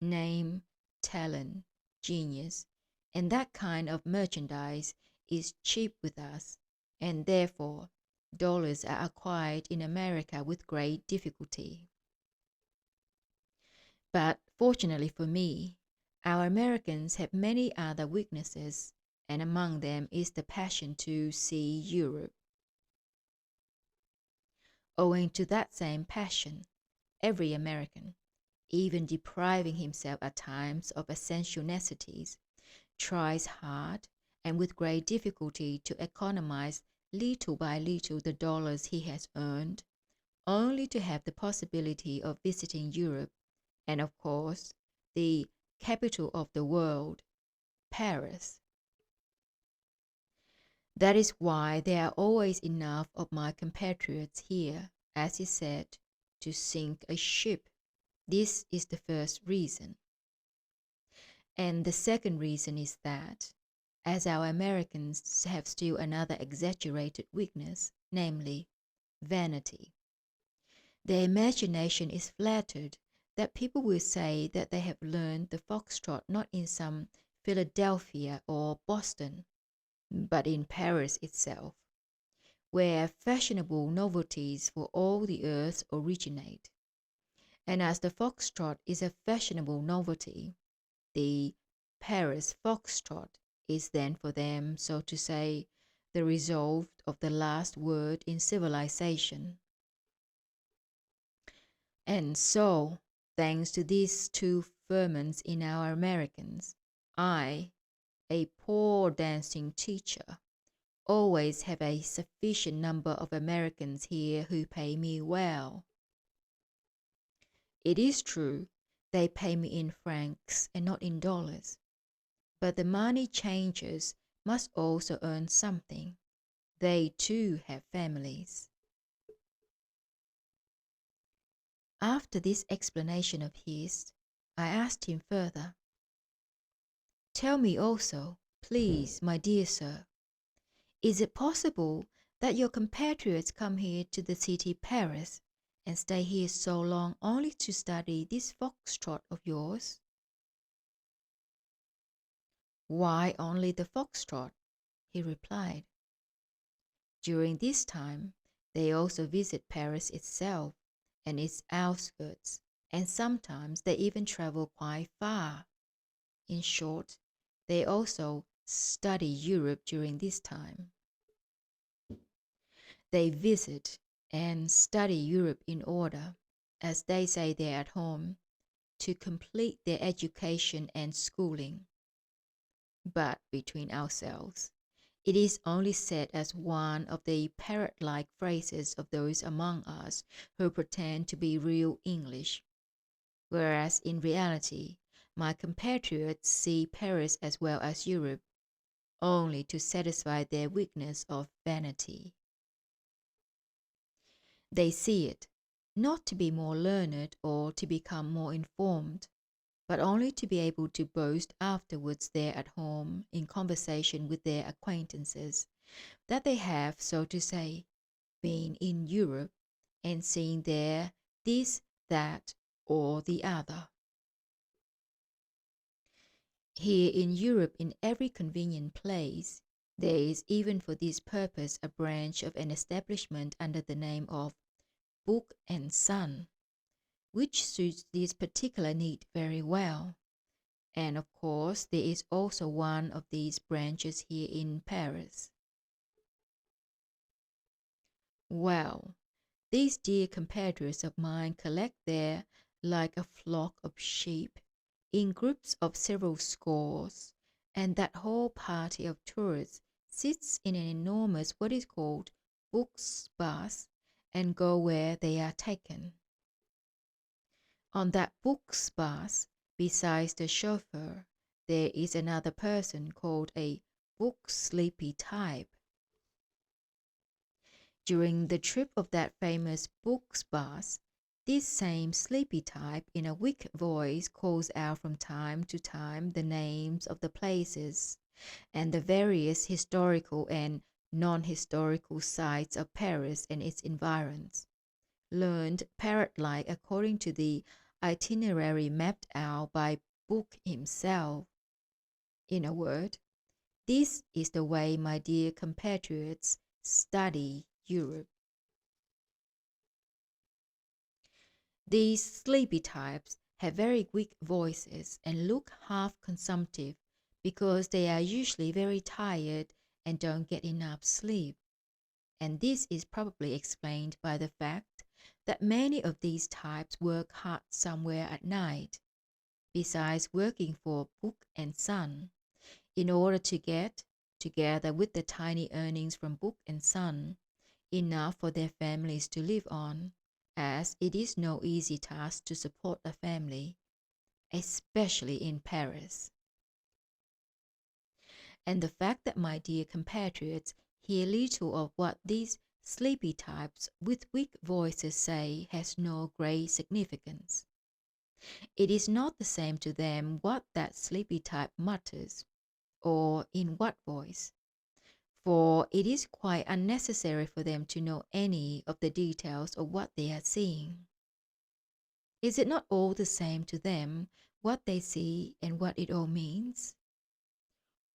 Name, talent, genius, and that kind of merchandise is cheap with us, and therefore dollars are acquired in America with great difficulty. But fortunately for me, our Americans have many other weaknesses, and among them is the passion to see Europe. Owing to that same passion, every American, even depriving himself at times of essential necessities, tries hard and with great difficulty to economize little by little the dollars he has earned, only to have the possibility of visiting Europe, and of course, the capital of the world, Paris. That is why there are always enough of my compatriots here, as is said, to sink a ship. This is the first reason. And the second reason is that, as our Americans have still another exaggerated weakness, namely, vanity. Their imagination is flattered that people will say that they have learned the foxtrot not in some Philadelphia or Boston, but in Paris itself, where fashionable novelties for all the earth originate. And as the foxtrot is a fashionable novelty, the Paris foxtrot is then for them, so to say, the result of the last word in civilization. And so, thanks to these two preferments in our Americans. I, a poor dancing teacher, always have a sufficient number of Americans here who pay me well. It is true, they pay me in francs and not in dollars. But the money changers must also earn something. They too have families. After this explanation of his, I asked him further, "Tell me also, please, my dear sir, is it possible that your compatriots come here to the city Paris and stay here so long only to study this foxtrot of yours?" "Why only the foxtrot?" he replied. "During this time they also visit Paris itself and its outskirts, and sometimes they even travel quite far. In short, they also study Europe during this time. They visit and study Europe in order, as they say there at home, to complete their education and schooling. But between ourselves, it is only said as one of the parrot-like phrases of those among us who pretend to be real English, whereas in reality my compatriots see Paris as well as Europe, only to satisfy their weakness of vanity. They see it, not to be more learned or to become more informed, but only to be able to boast afterwards there at home in conversation with their acquaintances, that they have, so to say, been in Europe and seen there this, that, or the other. Here in Europe, in every convenient place, there is even for this purpose a branch of an establishment under the name of Book and Sun, which suits this particular need very well. And of course there is also one of these branches here in Paris. Well, these dear compatriots of mine collect there like a flock of sheep, in groups of several scores, and that whole party of tourists sits in an enormous what is called books bus and go where they are taken. On that books bus, besides the chauffeur, there is another person called a book sleepy type. During the trip of that famous books bus, this same sleepy type in a weak voice calls out from time to time the names of the places and the various historical and non-historical sites of Paris and its environs, learned parrot-like according to the itinerary mapped out by Book himself. In a word, this is the way my dear compatriots study Europe. These sleepy types have very weak voices and look half consumptive because they are usually very tired and don't get enough sleep. And this is probably explained by the fact that many of these types work hard somewhere at night, besides working for Book and Sun, in order to get, together with the tiny earnings from Book and Sun, enough for their families to live on, as it is no easy task to support a family, especially in Paris. And the fact that my dear compatriots hear little of what these sleepy types with weak voices say has no great significance. It is not the same to them what that sleepy type mutters, or in what voice, for it is quite unnecessary for them to know any of the details of what they are seeing. Is it not all the same to them what they see and what it all means?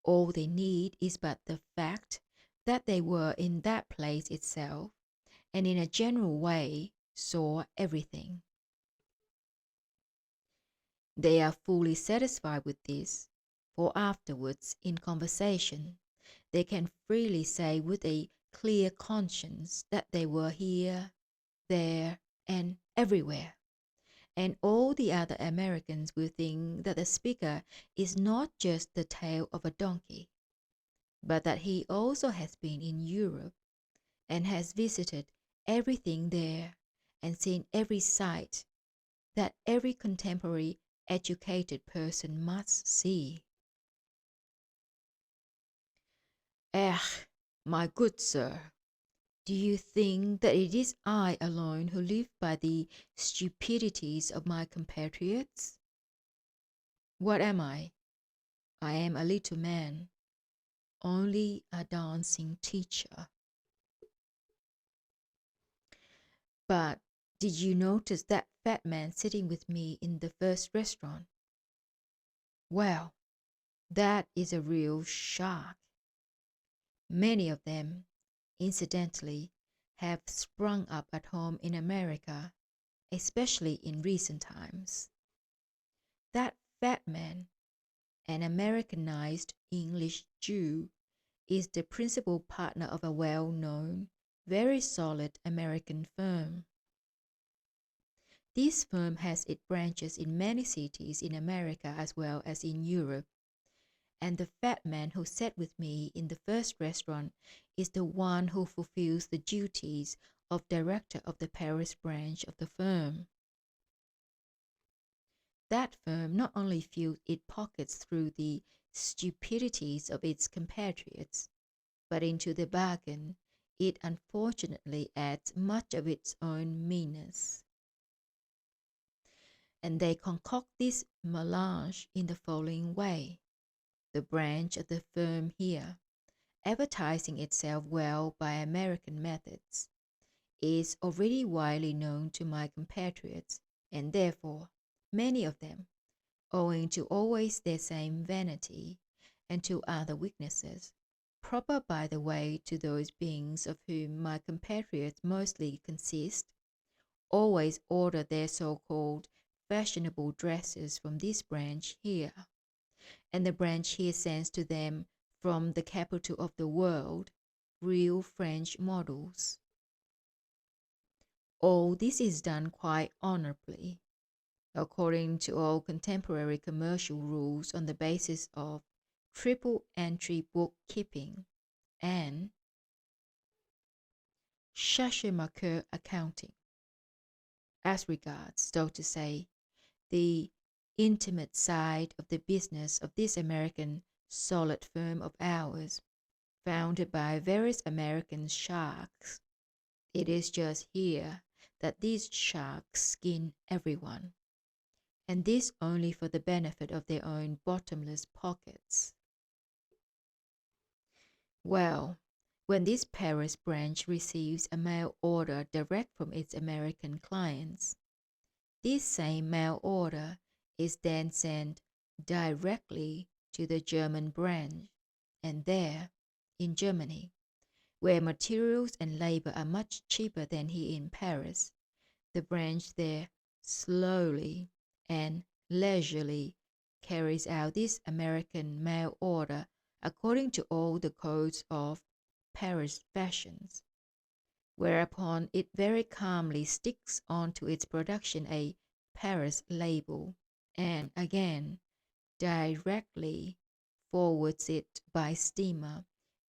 All they need is but the fact that they were in that place itself, and in a general way saw everything. They are fully satisfied with this, for afterwards, in conversation, they can freely say with a clear conscience that they were here, there, and everywhere, and all the other Americans will think that the speaker is not just the tail of a donkey, but that he also has been in Europe and has visited everything there and seen every sight that every contemporary educated person must see. My good sir, do you think that it is I alone who live by the stupidities of my compatriots? What am I? I am a little man, only a dancing teacher. But did you notice that fat man sitting with me in the first restaurant? Well, that is a real shark. Many of them, incidentally, have sprung up at home in America, especially in recent times. That fat man, an Americanized English Jew, is the principal partner of a well-known, very solid American firm. This firm has its branches in many cities in America as well as in Europe, and the fat man who sat with me in the first restaurant is the one who fulfills the duties of director of the Paris branch of the firm. That firm not only fills its pockets through the stupidities of its compatriots, but into the bargain it unfortunately adds much of its own meanness. And they concoct this melange in the following way. The branch of the firm here, advertising itself well by American methods, is already widely known to my compatriots, and therefore many of them, owing to always their same vanity and to other weaknesses, proper by the way to those beings of whom my compatriots mostly consist, always order their so-called fashionable dresses from this branch here, and the branch here sends to them from the capital of the world real French models. All this is done quite honorably, according to all contemporary commercial rules on the basis of triple entry bookkeeping and sachet-marqueur accounting. As regards, so to say, the intimate side of the business of this American solid firm of ours, founded by various American sharks, it is just here that these sharks skin everyone, and this only for the benefit of their own bottomless pockets. Well, when this Paris branch receives a mail order direct from its American clients, this same mail order is then sent directly to the German branch, and there, in Germany, where materials and labor are much cheaper than here in Paris, the branch there slowly and leisurely carries out this American mail order according to all the codes of Paris fashions, whereupon it very calmly sticks onto its production a Paris label, and again directly forwards it by steamer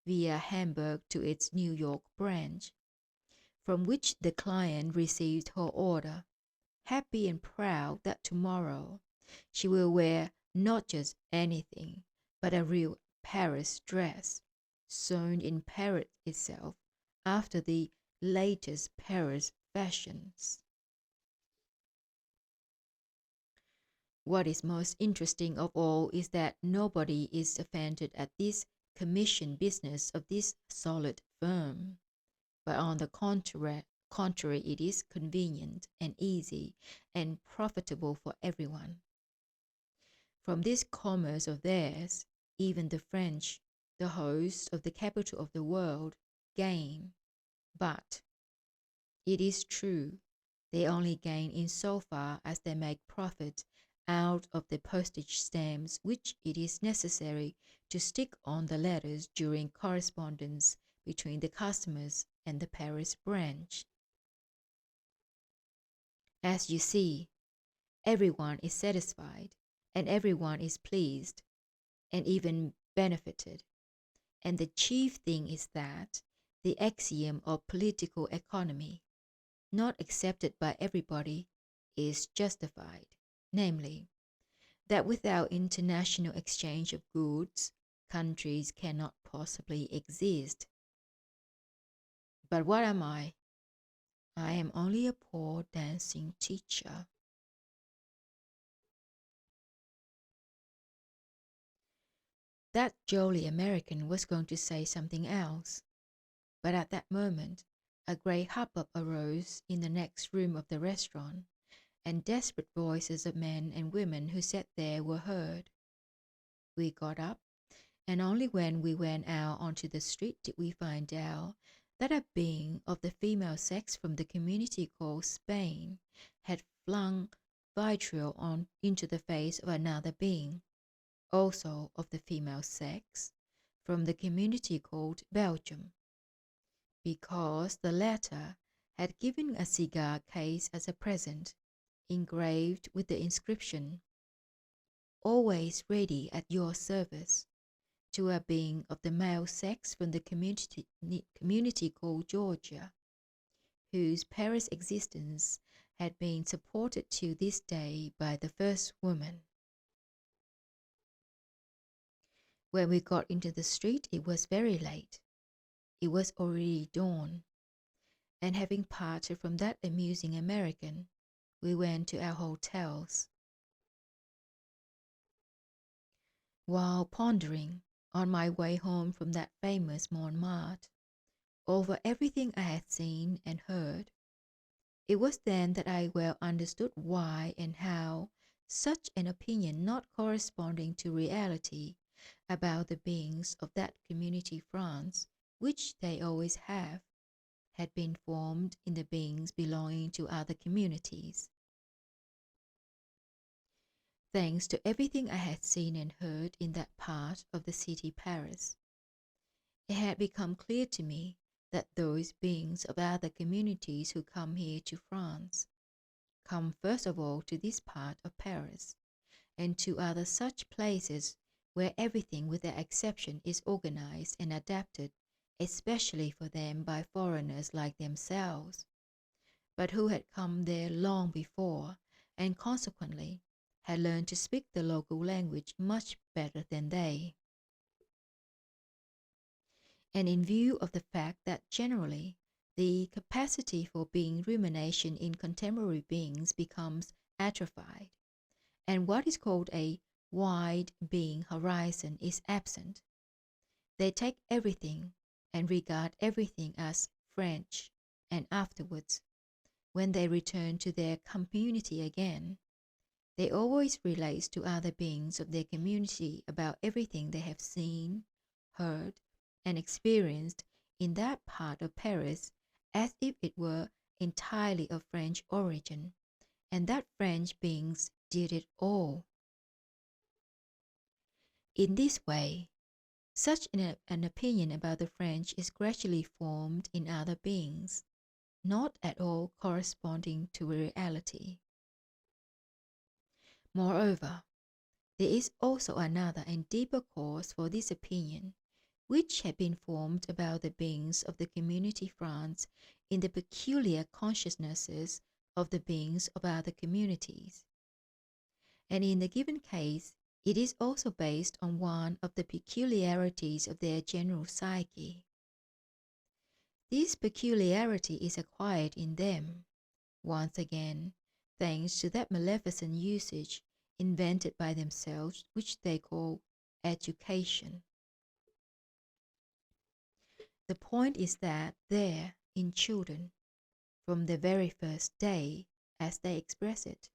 via Hamburg to its New York branch, from which the client received her order, happy and proud that tomorrow she will wear not just anything, but a real Paris dress, sewn in Paris itself after the latest Paris fashions. What is most interesting of all is that nobody is offended at this commission business of this solid firm, but on the contrary, it is convenient and easy and profitable for everyone. From this commerce of theirs, even the French, the hosts of the capital of the world, gain. But it is true, they only gain in so far as they make profit out of the postage stamps which it is necessary to stick on the letters during correspondence between the customers and the Paris branch. As you see, everyone is satisfied, and everyone is pleased, and even benefited. And the chief thing is that the axiom of political economy, not accepted by everybody, is justified, namely, that without international exchange of goods, countries cannot possibly exist. But what am I? I am only a poor dancing teacher. That jolly American was going to say something else, but at that moment a great hubbub arose in the next room of the restaurant, and desperate voices of men and women who sat there were heard. We got up, and only when we went out onto the street did we find out that a being of the female sex from the community called Spain had flung vitriol into the face of another being, also of the female sex, from the community called Belgium, because the latter had given a cigar case as a present, engraved with the inscription, "Always ready at your service," to a being of the male sex from the community called Georgia, whose Paris existence had been supported to this day by the first woman. When we got into the street, it was very late. It was already dawn, and having parted from that amusing American, we went to our hotels. While pondering, on my way home from that famous Montmartre, over everything I had seen and heard, it was then that I well understood why and how such an opinion not corresponding to reality about the beings of that community France, which they always have, had been formed in the beings belonging to other communities. Thanks to everything I had seen and heard in that part of the city Paris, it had become clear to me that those beings of other communities who come here to France come first of all to this part of Paris, and to other such places where everything without exception is organized and adapted especially for them by foreigners like themselves, but who had come there long before, and consequently had learned to speak the local language much better than they. And in view of the fact that generally the capacity for being rumination in contemporary beings becomes atrophied, and what is called a wide being horizon is absent, they take everything and regard everything as French, and afterwards, when they return to their community again, they always relate to other beings of their community about everything they have seen, heard, and experienced in that part of Paris as if it were entirely of French origin, and that French beings did it all. In this way, such an opinion about the French is gradually formed in other beings, not at all corresponding to reality. Moreover, there is also another and deeper cause for this opinion, which had been formed about the beings of the community France in the peculiar consciousnesses of the beings of other communities. And in the given case, it is also based on one of the peculiarities of their general psyche. This peculiarity is acquired in them, once again, thanks to that maleficent usage invented by themselves which they call education. The point is that there, in children, from the very first day, as they express it,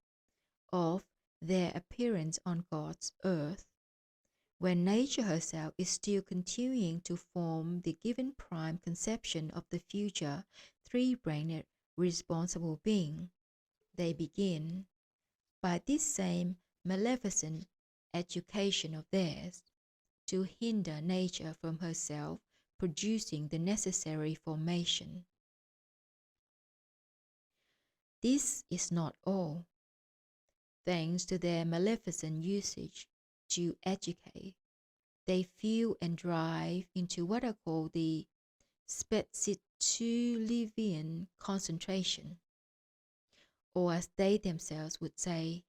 of their appearance on God's earth, when nature herself is still continuing to form the given prime conception of the future three-brained responsible being, they begin, by this same maleficent education of theirs, to hinder nature from herself producing the necessary formation. This is not all. thanks to their maleficent usage to educate, they fuel and drive into what are called the Spetsitooalitivian concentration, or as they themselves would say,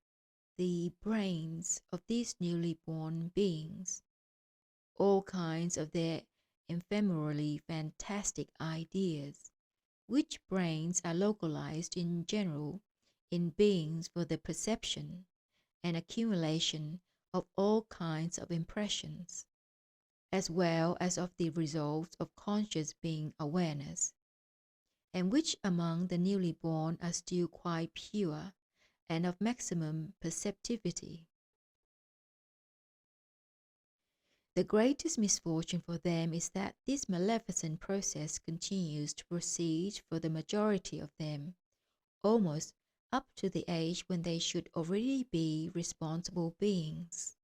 the brains of these newly born beings, all kinds of their ephemerally fantastic ideas, which brains are localized in general in beings for the perception and accumulation of all kinds of impressions, as well as of the results of conscious being awareness, and which among the newly born are still quite pure and of maximum perceptivity. The greatest misfortune for them is that this maleficent process continues to proceed for the majority of them, almost up to the age when they should already be responsible beings.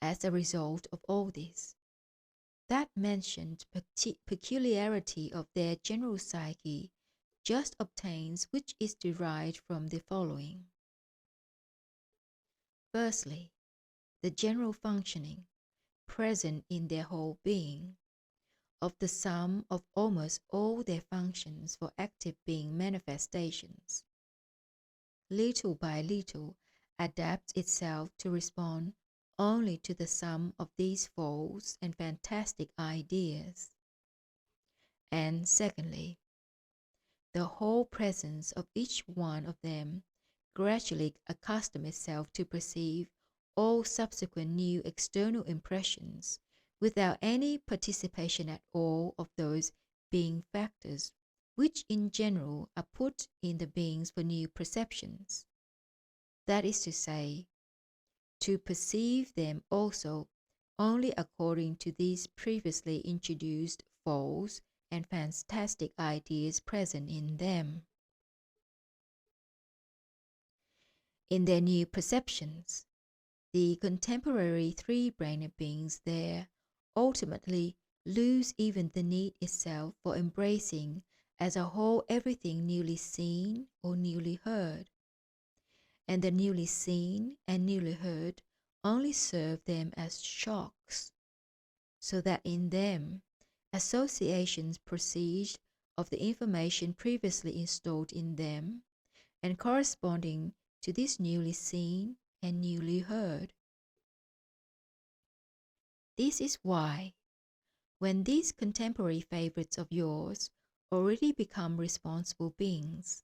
As a result of all this, that mentioned peculiarity of their general psyche just obtains, which is derived from the following. Firstly, the general functioning, present in their whole being, of the sum of almost all their functions for active being manifestations, little by little adapts itself to respond only to the sum of these false and fantastic ideas. And secondly, the whole presence of each one of them gradually accustoms itself to perceive all subsequent new external impressions without any participation at all of those being factors which in general are put in the beings for new perceptions. That is to say, to perceive them also only according to these previously introduced false and fantastic ideas present in them. In their new perceptions, the contemporary three-brained beings there ultimately lose even the need itself for embracing as a whole everything newly seen or newly heard, and the newly seen and newly heard only serve them as shocks, so that in them associations proceed of the information previously installed in them and corresponding to this newly seen and newly heard. This is why, when these contemporary favorites of yours already become responsible beings,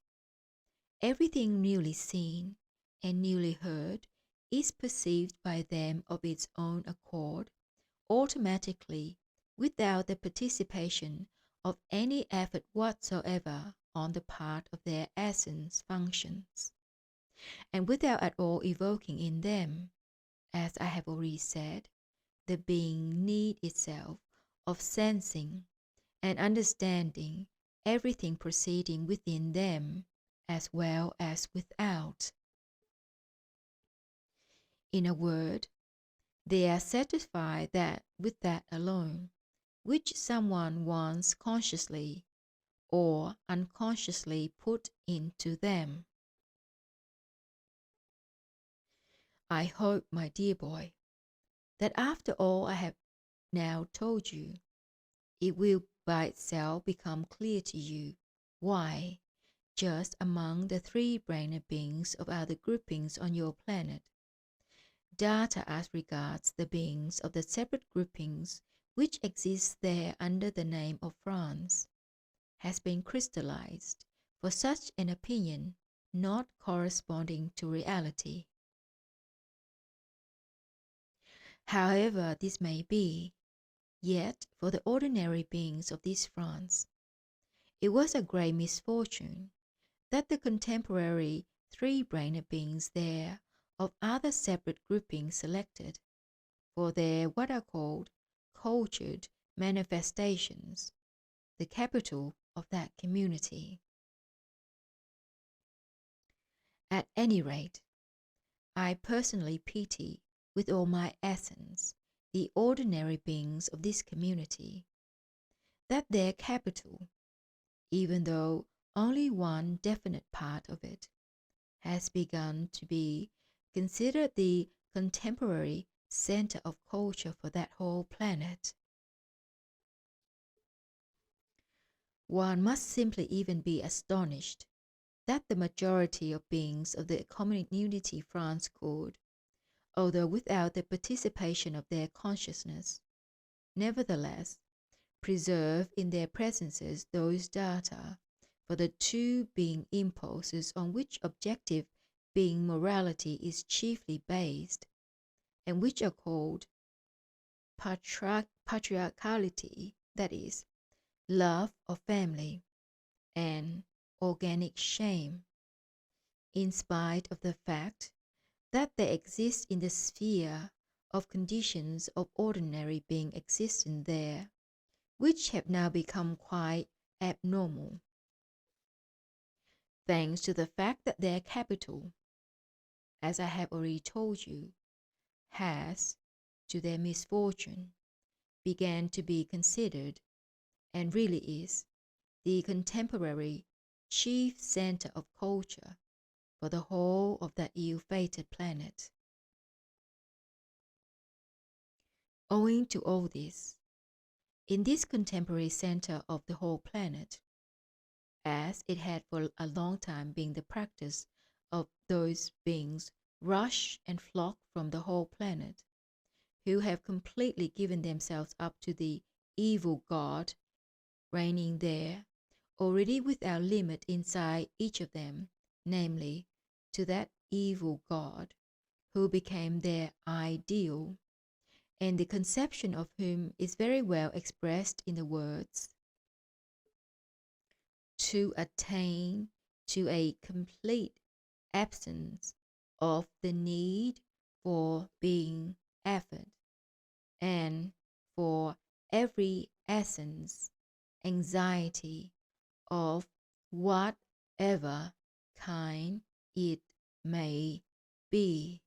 everything newly seen and newly heard is perceived by them of its own accord, automatically, without the participation of any effort whatsoever on the part of their essence functions, and without at all evoking in them, as I have already said, the being need itself of sensing and understanding everything proceeding within them as well as without. In a word, they are satisfied that with that alone, which someone once consciously or unconsciously put into them. I hope, my dear boy, that after all I have now told you, it will by itself become clear to you why, just among the three-brained beings of other groupings on your planet, data as regards the beings of the separate groupings which exist there under the name of France has been crystallized for such an opinion not corresponding to reality. However this may be, yet for the ordinary beings of this France, it was a great misfortune that the contemporary three-brained beings there of other separate groupings selected for their what are called cultured manifestations, the capital of that community. At any rate, I personally pity with all my essence the ordinary beings of this community, that their capital, even though only one definite part of it, has begun to be considered the contemporary center of culture for that whole planet. One must simply even be astonished that the majority of beings of the community France could, although without the participation of their consciousness, nevertheless preserve in their presences those data for the two being impulses on which objective being morality is chiefly based, and which are called patriarchality, that is, love of family, and organic shame, in spite of the fact that they exist in the sphere of conditions of ordinary being existing there, which have now become quite abnormal, thanks to the fact that their capital, as I have already told you, has, to their misfortune, began to be considered, and really is, the contemporary chief center of culture for the whole of that ill-fated planet. Owing to all this, in this contemporary center of the whole planet, as it had for a long time been the practice of those beings rush and flock from the whole planet, who have completely given themselves up to the evil god reigning there, already without limit inside each of them, namely, to that evil god who became their ideal, and the conception of whom is very well expressed in the words, to attain to a complete absence of the need for being effort, and for every essence, anxiety of whatever kind it may be.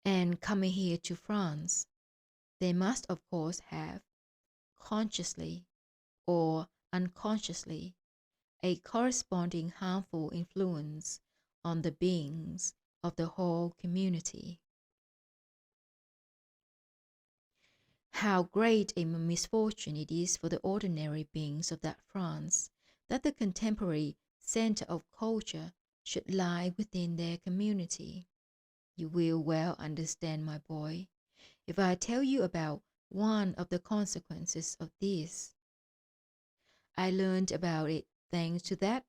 And coming here to France, they must of course have, consciously or unconsciously, a corresponding harmful influence on the beings of the whole community. How great a misfortune it is for the ordinary beings of that France that the contemporary center of culture should lie within their community. You will well understand, my boy, if I tell you about one of the consequences of this. I learned about it thanks to that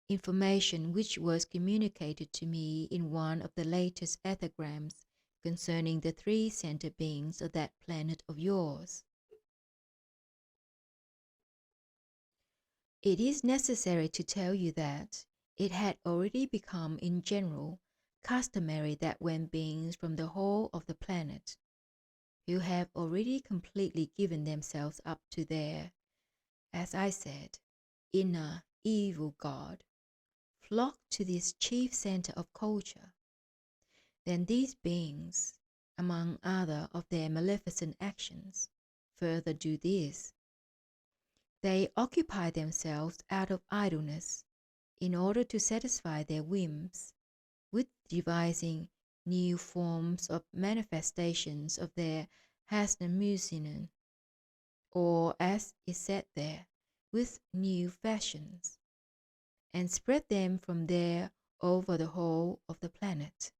information which was communicated to me in one of the latest ethagrams concerning the three center beings of that planet of yours. It is necessary to tell you that it had already become in general customary that when beings from the whole of the planet, who have already completely given themselves up to their, as I said, inner evil god, flock to this chief center of culture, then these beings, among other of their maleficent actions, further do this. They occupy themselves out of idleness, in order to satisfy their whims, with devising new forms of manifestations of their Hasnamussian, or as is said there, with new fashions, and spread them from there over the whole of the planet.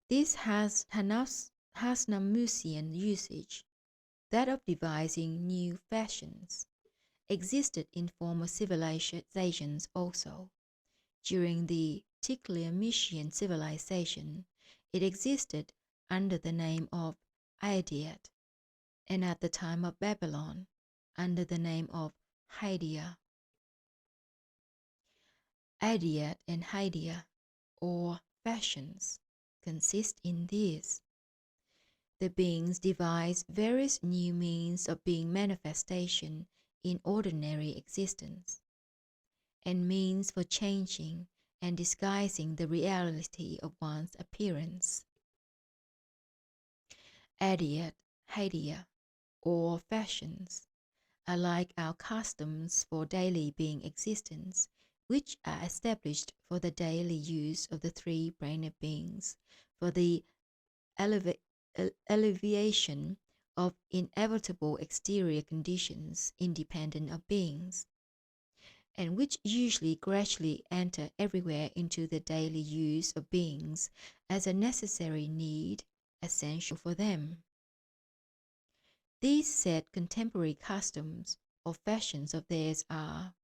This Hasnamussian usage, that of devising new fashions, existed in former civilizations also. During the Tikliamishian civilization, it existed under the name of Adiat, and at the time of Babylon, under the name of Haidia. Adiat and Haidia, or fashions, consist in this. The beings devise various new means of being manifestation in ordinary existence, and means for changing and disguising the reality of one's appearance. Adiat, Haidia, or fashions, are like our customs for daily being existence, which are established for the daily use of the three-brained beings, for the alleviation of inevitable exterior conditions independent of beings, and which usually gradually enter everywhere into the daily use of beings as a necessary need essential for them. These said contemporary customs or fashions of theirs are,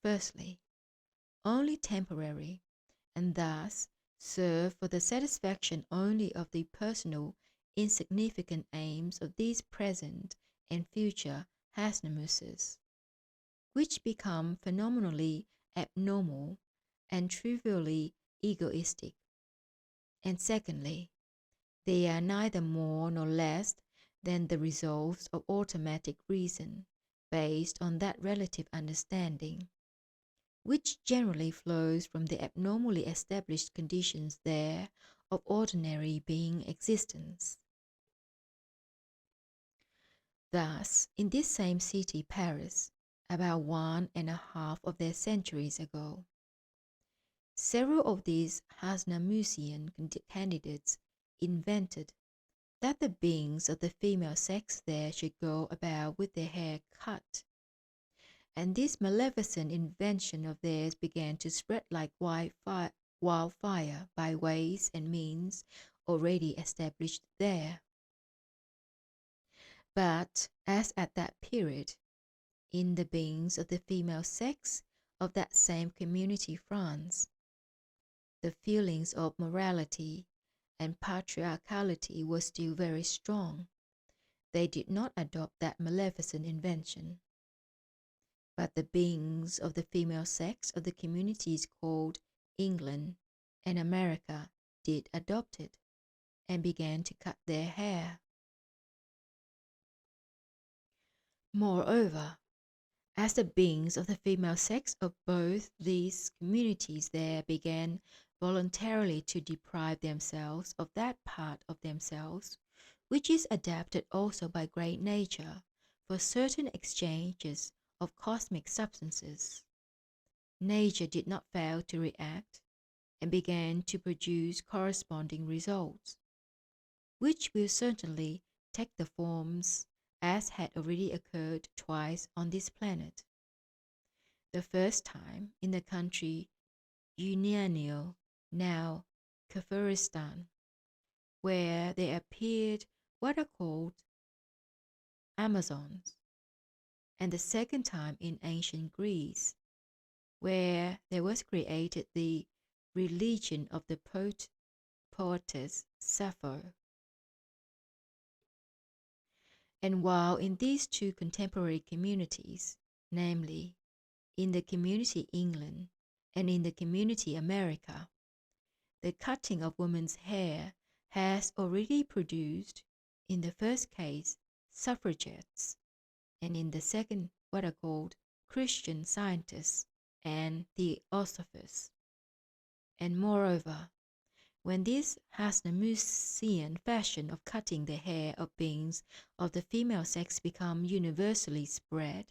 firstly, only temporary, and thus serve for the satisfaction only of the personal insignificant aims of these present and future Hasnamusses, which become phenomenally abnormal and trivially egoistic. And secondly, they are neither more nor less than the results of automatic reason based on that relative understanding, which generally flows from the abnormally established conditions there of ordinary being existence. Thus, in this same city, Paris, about 1.5 of their centuries ago, several of these Hasnamussian candidates invented that the beings of the female sex there should go about with their hair cut. And this maleficent invention of theirs began to spread like wildfire by ways and means already established there. But as at that period, in the beings of the female sex of that same community France, the feelings of morality and patriarchality were still very strong, they did not adopt that maleficent invention. But the beings of the female sex of the communities called England and America did adopt it, and began to cut their hair. Moreover, as the beings of the female sex of both these communities there began voluntarily to deprive themselves of that part of themselves which is adapted also by great nature for certain exchanges of cosmic substances, nature did not fail to react and began to produce corresponding results, which will certainly take the forms as had already occurred twice on this planet. The first time in the country Uneano, now Kafirian, where there appeared what are called Amazons, and the second time in ancient Greece, where there was created the religion of the poetess Sappho. And while in these two contemporary communities, namely, in the community England and in the community America, the cutting of women's hair has already produced, in the first case, suffragettes, and in the second, what are called Christian Scientists and Theosophists. And moreover, when this Hasnamussian fashion of cutting the hair of beings of the female sex become universally spread,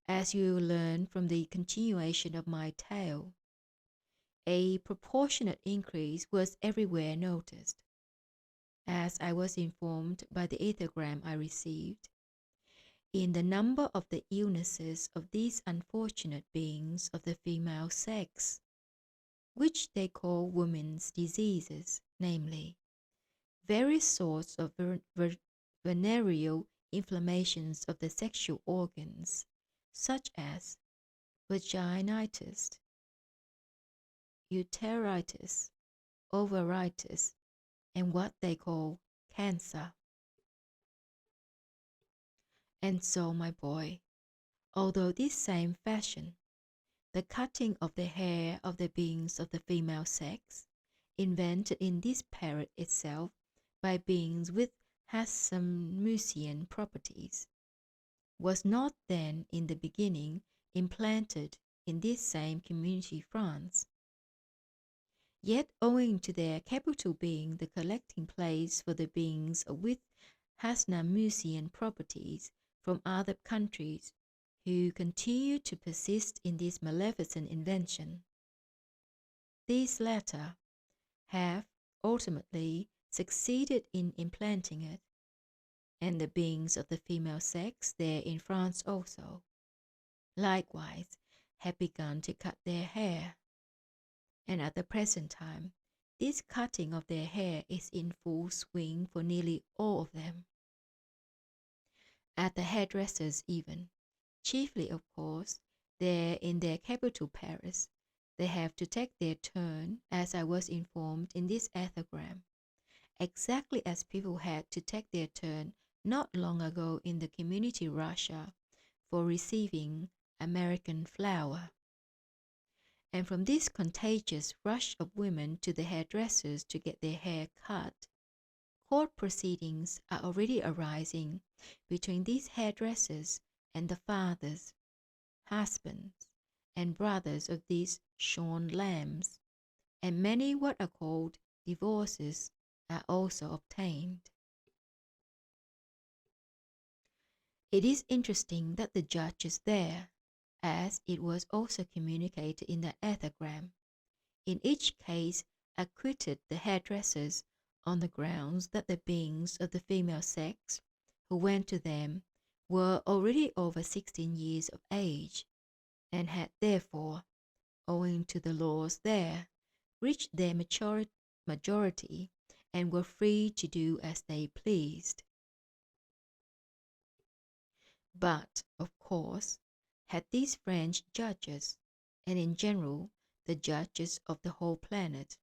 as you will learn from the continuation of my tale, a proportionate increase was everywhere noticed, as I was informed by the ethergram I received, in the number of the illnesses of these unfortunate beings of the female sex, which they call women's diseases, namely, various sorts of venereal inflammations of the sexual organs, such as vaginitis, uteritis, ovaritis, and what they call cancer. And so, my boy, although this same fashion, the cutting of the hair of the beings of the female sex, invented in this period itself by beings with Hasnamussian properties, was not then in the beginning implanted in this same community France. Yet owing to their capital being the collecting place for the beings with Hasnamussian properties from other countries who continue to persist in this maleficent invention. These latter have ultimately succeeded in implanting it, and the beings of the female sex there in France also, likewise, have begun to cut their hair. And at the present time, this cutting of their hair is in full swing for nearly all of them. At the hairdressers even, chiefly of course, there in their capital Paris, they have to take their turn, as I was informed in this ethogram, exactly as people had to take their turn not long ago in the community Russia for receiving American flour. And from this contagious rush of women to the hairdressers to get their hair cut, court proceedings are already arising between these hairdressers and the fathers, husbands, and brothers of these shorn lambs, and many what are called divorces are also obtained. It is interesting that the judges there, as it was also communicated in the ethogram, in each case acquitted the hairdressers on the grounds that the beings of the female sex who went to them were already over 16 years of age, and had therefore, owing to the laws there, reached their majority and were free to do as they pleased. But, of course, had these French judges, and in general the judges of the whole planet,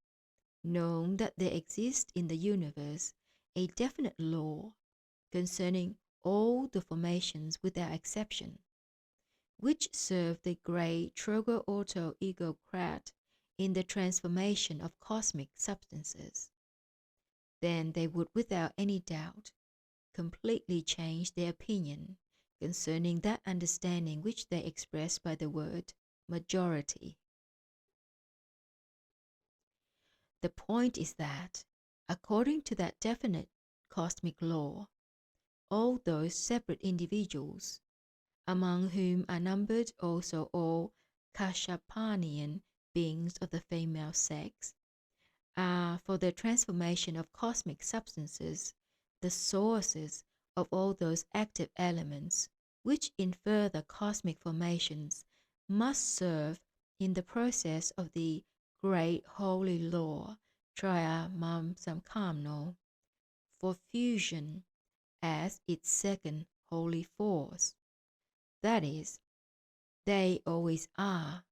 known that there exists in the universe a definite law concerning all the formations without exception, which serve the great Trogoautoegocrat in the transformation of cosmic substances, then they would without any doubt completely change their opinion concerning that understanding which they express by the word majority. The point is that, according to that definite cosmic law, all those separate individuals, among whom are numbered also all Kashyapanian beings of the female sex, are for the transformation of cosmic substances the sources of all those active elements which in further cosmic formations must serve in the process of the great holy law Triamazikamno for fusion as its second holy force. That is, they always are,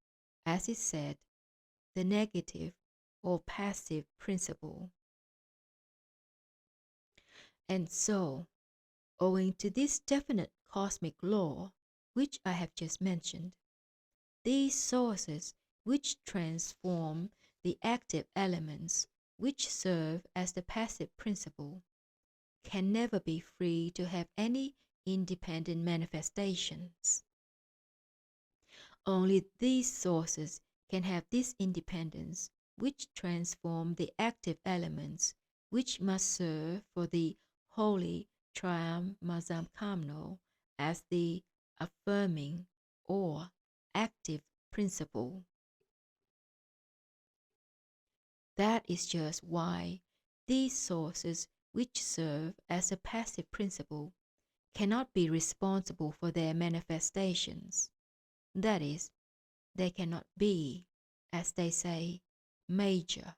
as is said, the negative or passive principle. And so, owing to this definite cosmic law which I have just mentioned, these sources which transform the active elements which serve as the passive principle can never be free to have any independent manifestations. Only these sources can have this independence which transform the active elements which must serve for the holy Triamazikamno as the affirming or active principle. That is just why these sources which serve as a passive principle cannot be responsible for their manifestations. That is, they cannot be, as they say, major.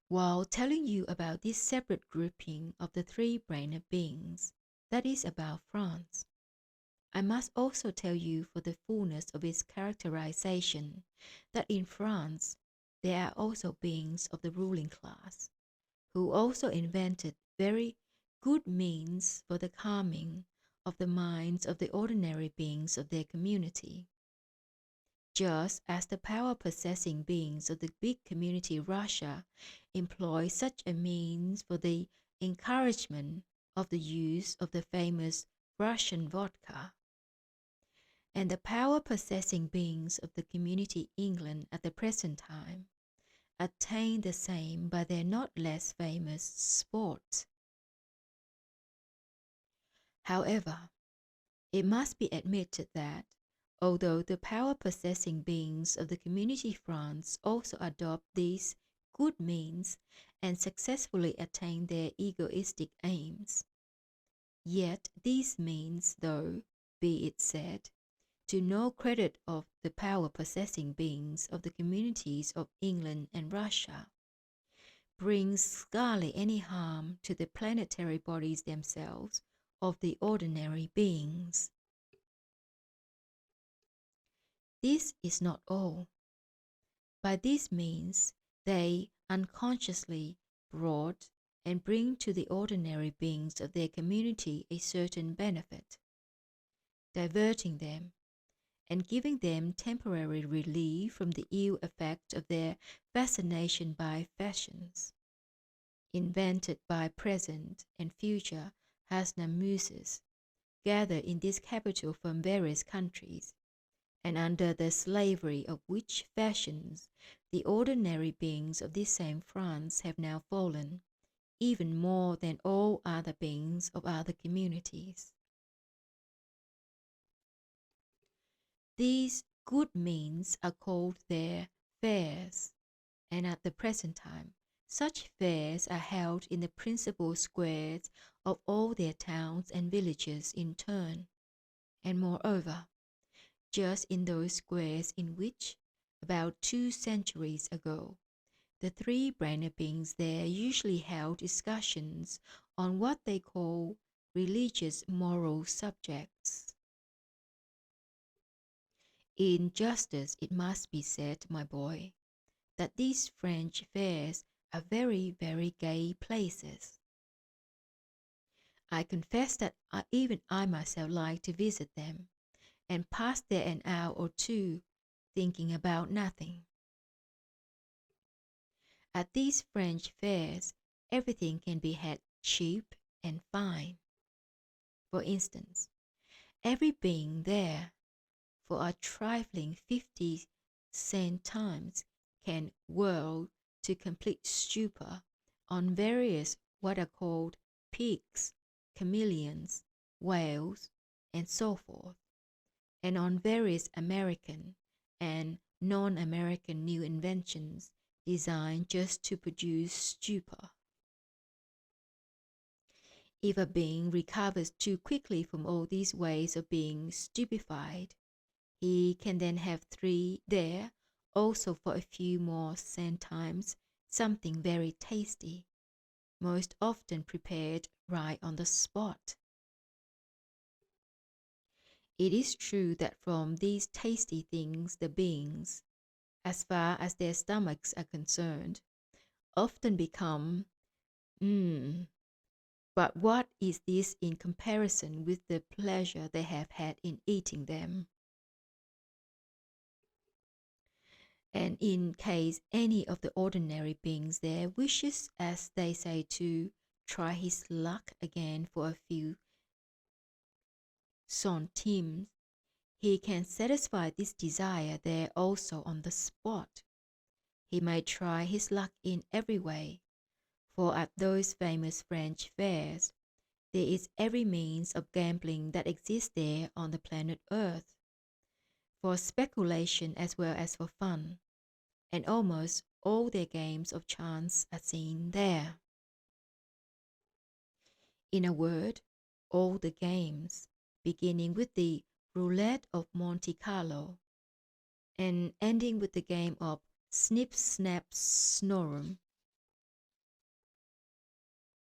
While telling you about this separate grouping of the three-brained beings, that is about France, I must also tell you for the fullness of its characterization that in France there are also beings of the ruling class, who also invented very good means for the calming of the minds of the ordinary beings of their community. Just as the power-possessing beings of the big community Russia employ such a means for the encouragement of the use of the famous Russian vodka, and the power-possessing beings of the community England at the present time attain the same by their not less famous sport. However, it must be admitted that, although the power-possessing beings of the community France also adopt these good means and successfully attain their egoistic aims, yet these means, though, be it said, to no credit of the power-possessing beings of the communities of England and Russia, brings scarcely any harm to the planetary bodies themselves of the ordinary beings. This is not all. By these means, they unconsciously brought and bring to the ordinary beings of their community a certain benefit, diverting them and giving them temporary relief from the ill effect of their fascination by fashions, invented by present and future Hasnamussians, gathered in this capital from various countries, and under the slavery of which fashions the ordinary beings of this same France have now fallen, even more than all other beings of other communities. These good means are called their fairs, and at the present time such fairs are held in the principal squares of all their towns and villages in turn, and moreover, just in those squares in which, about 2 centuries ago, the three-brainer beings there usually held discussions on what they call religious moral subjects. In justice it must be said, my boy, that these French fairs are very, very gay places. I confess that even I myself like to visit them, and pass there an hour or two thinking about nothing. At these French fairs, everything can be had cheap and fine. For instance, every being there, for a trifling 50 centimes, can whirl to complete stupor on various what are called pigs, chameleons, whales, and so forth, and on various American and non-American new inventions designed just to produce stupor. If a being recovers too quickly from all these ways of being stupefied, he can then have 3 there, also for a few more centimes, something very tasty, most often prepared right on the spot. It is true that from these tasty things the beings, as far as their stomachs are concerned, often become, but what is this in comparison with the pleasure they have had in eating them? And in case any of the ordinary beings there wishes, as they say, to try his luck again for a few centimes, he can satisfy this desire there also on the spot. He may try his luck in every way, for at those famous French fairs there is every means of gambling that exists there on the planet Earth, for speculation as well as for fun, and almost all their games of chance are seen there. In a word, all the games, beginning with the roulette of Monte Carlo, and ending with the game of Snipsnapsnorum,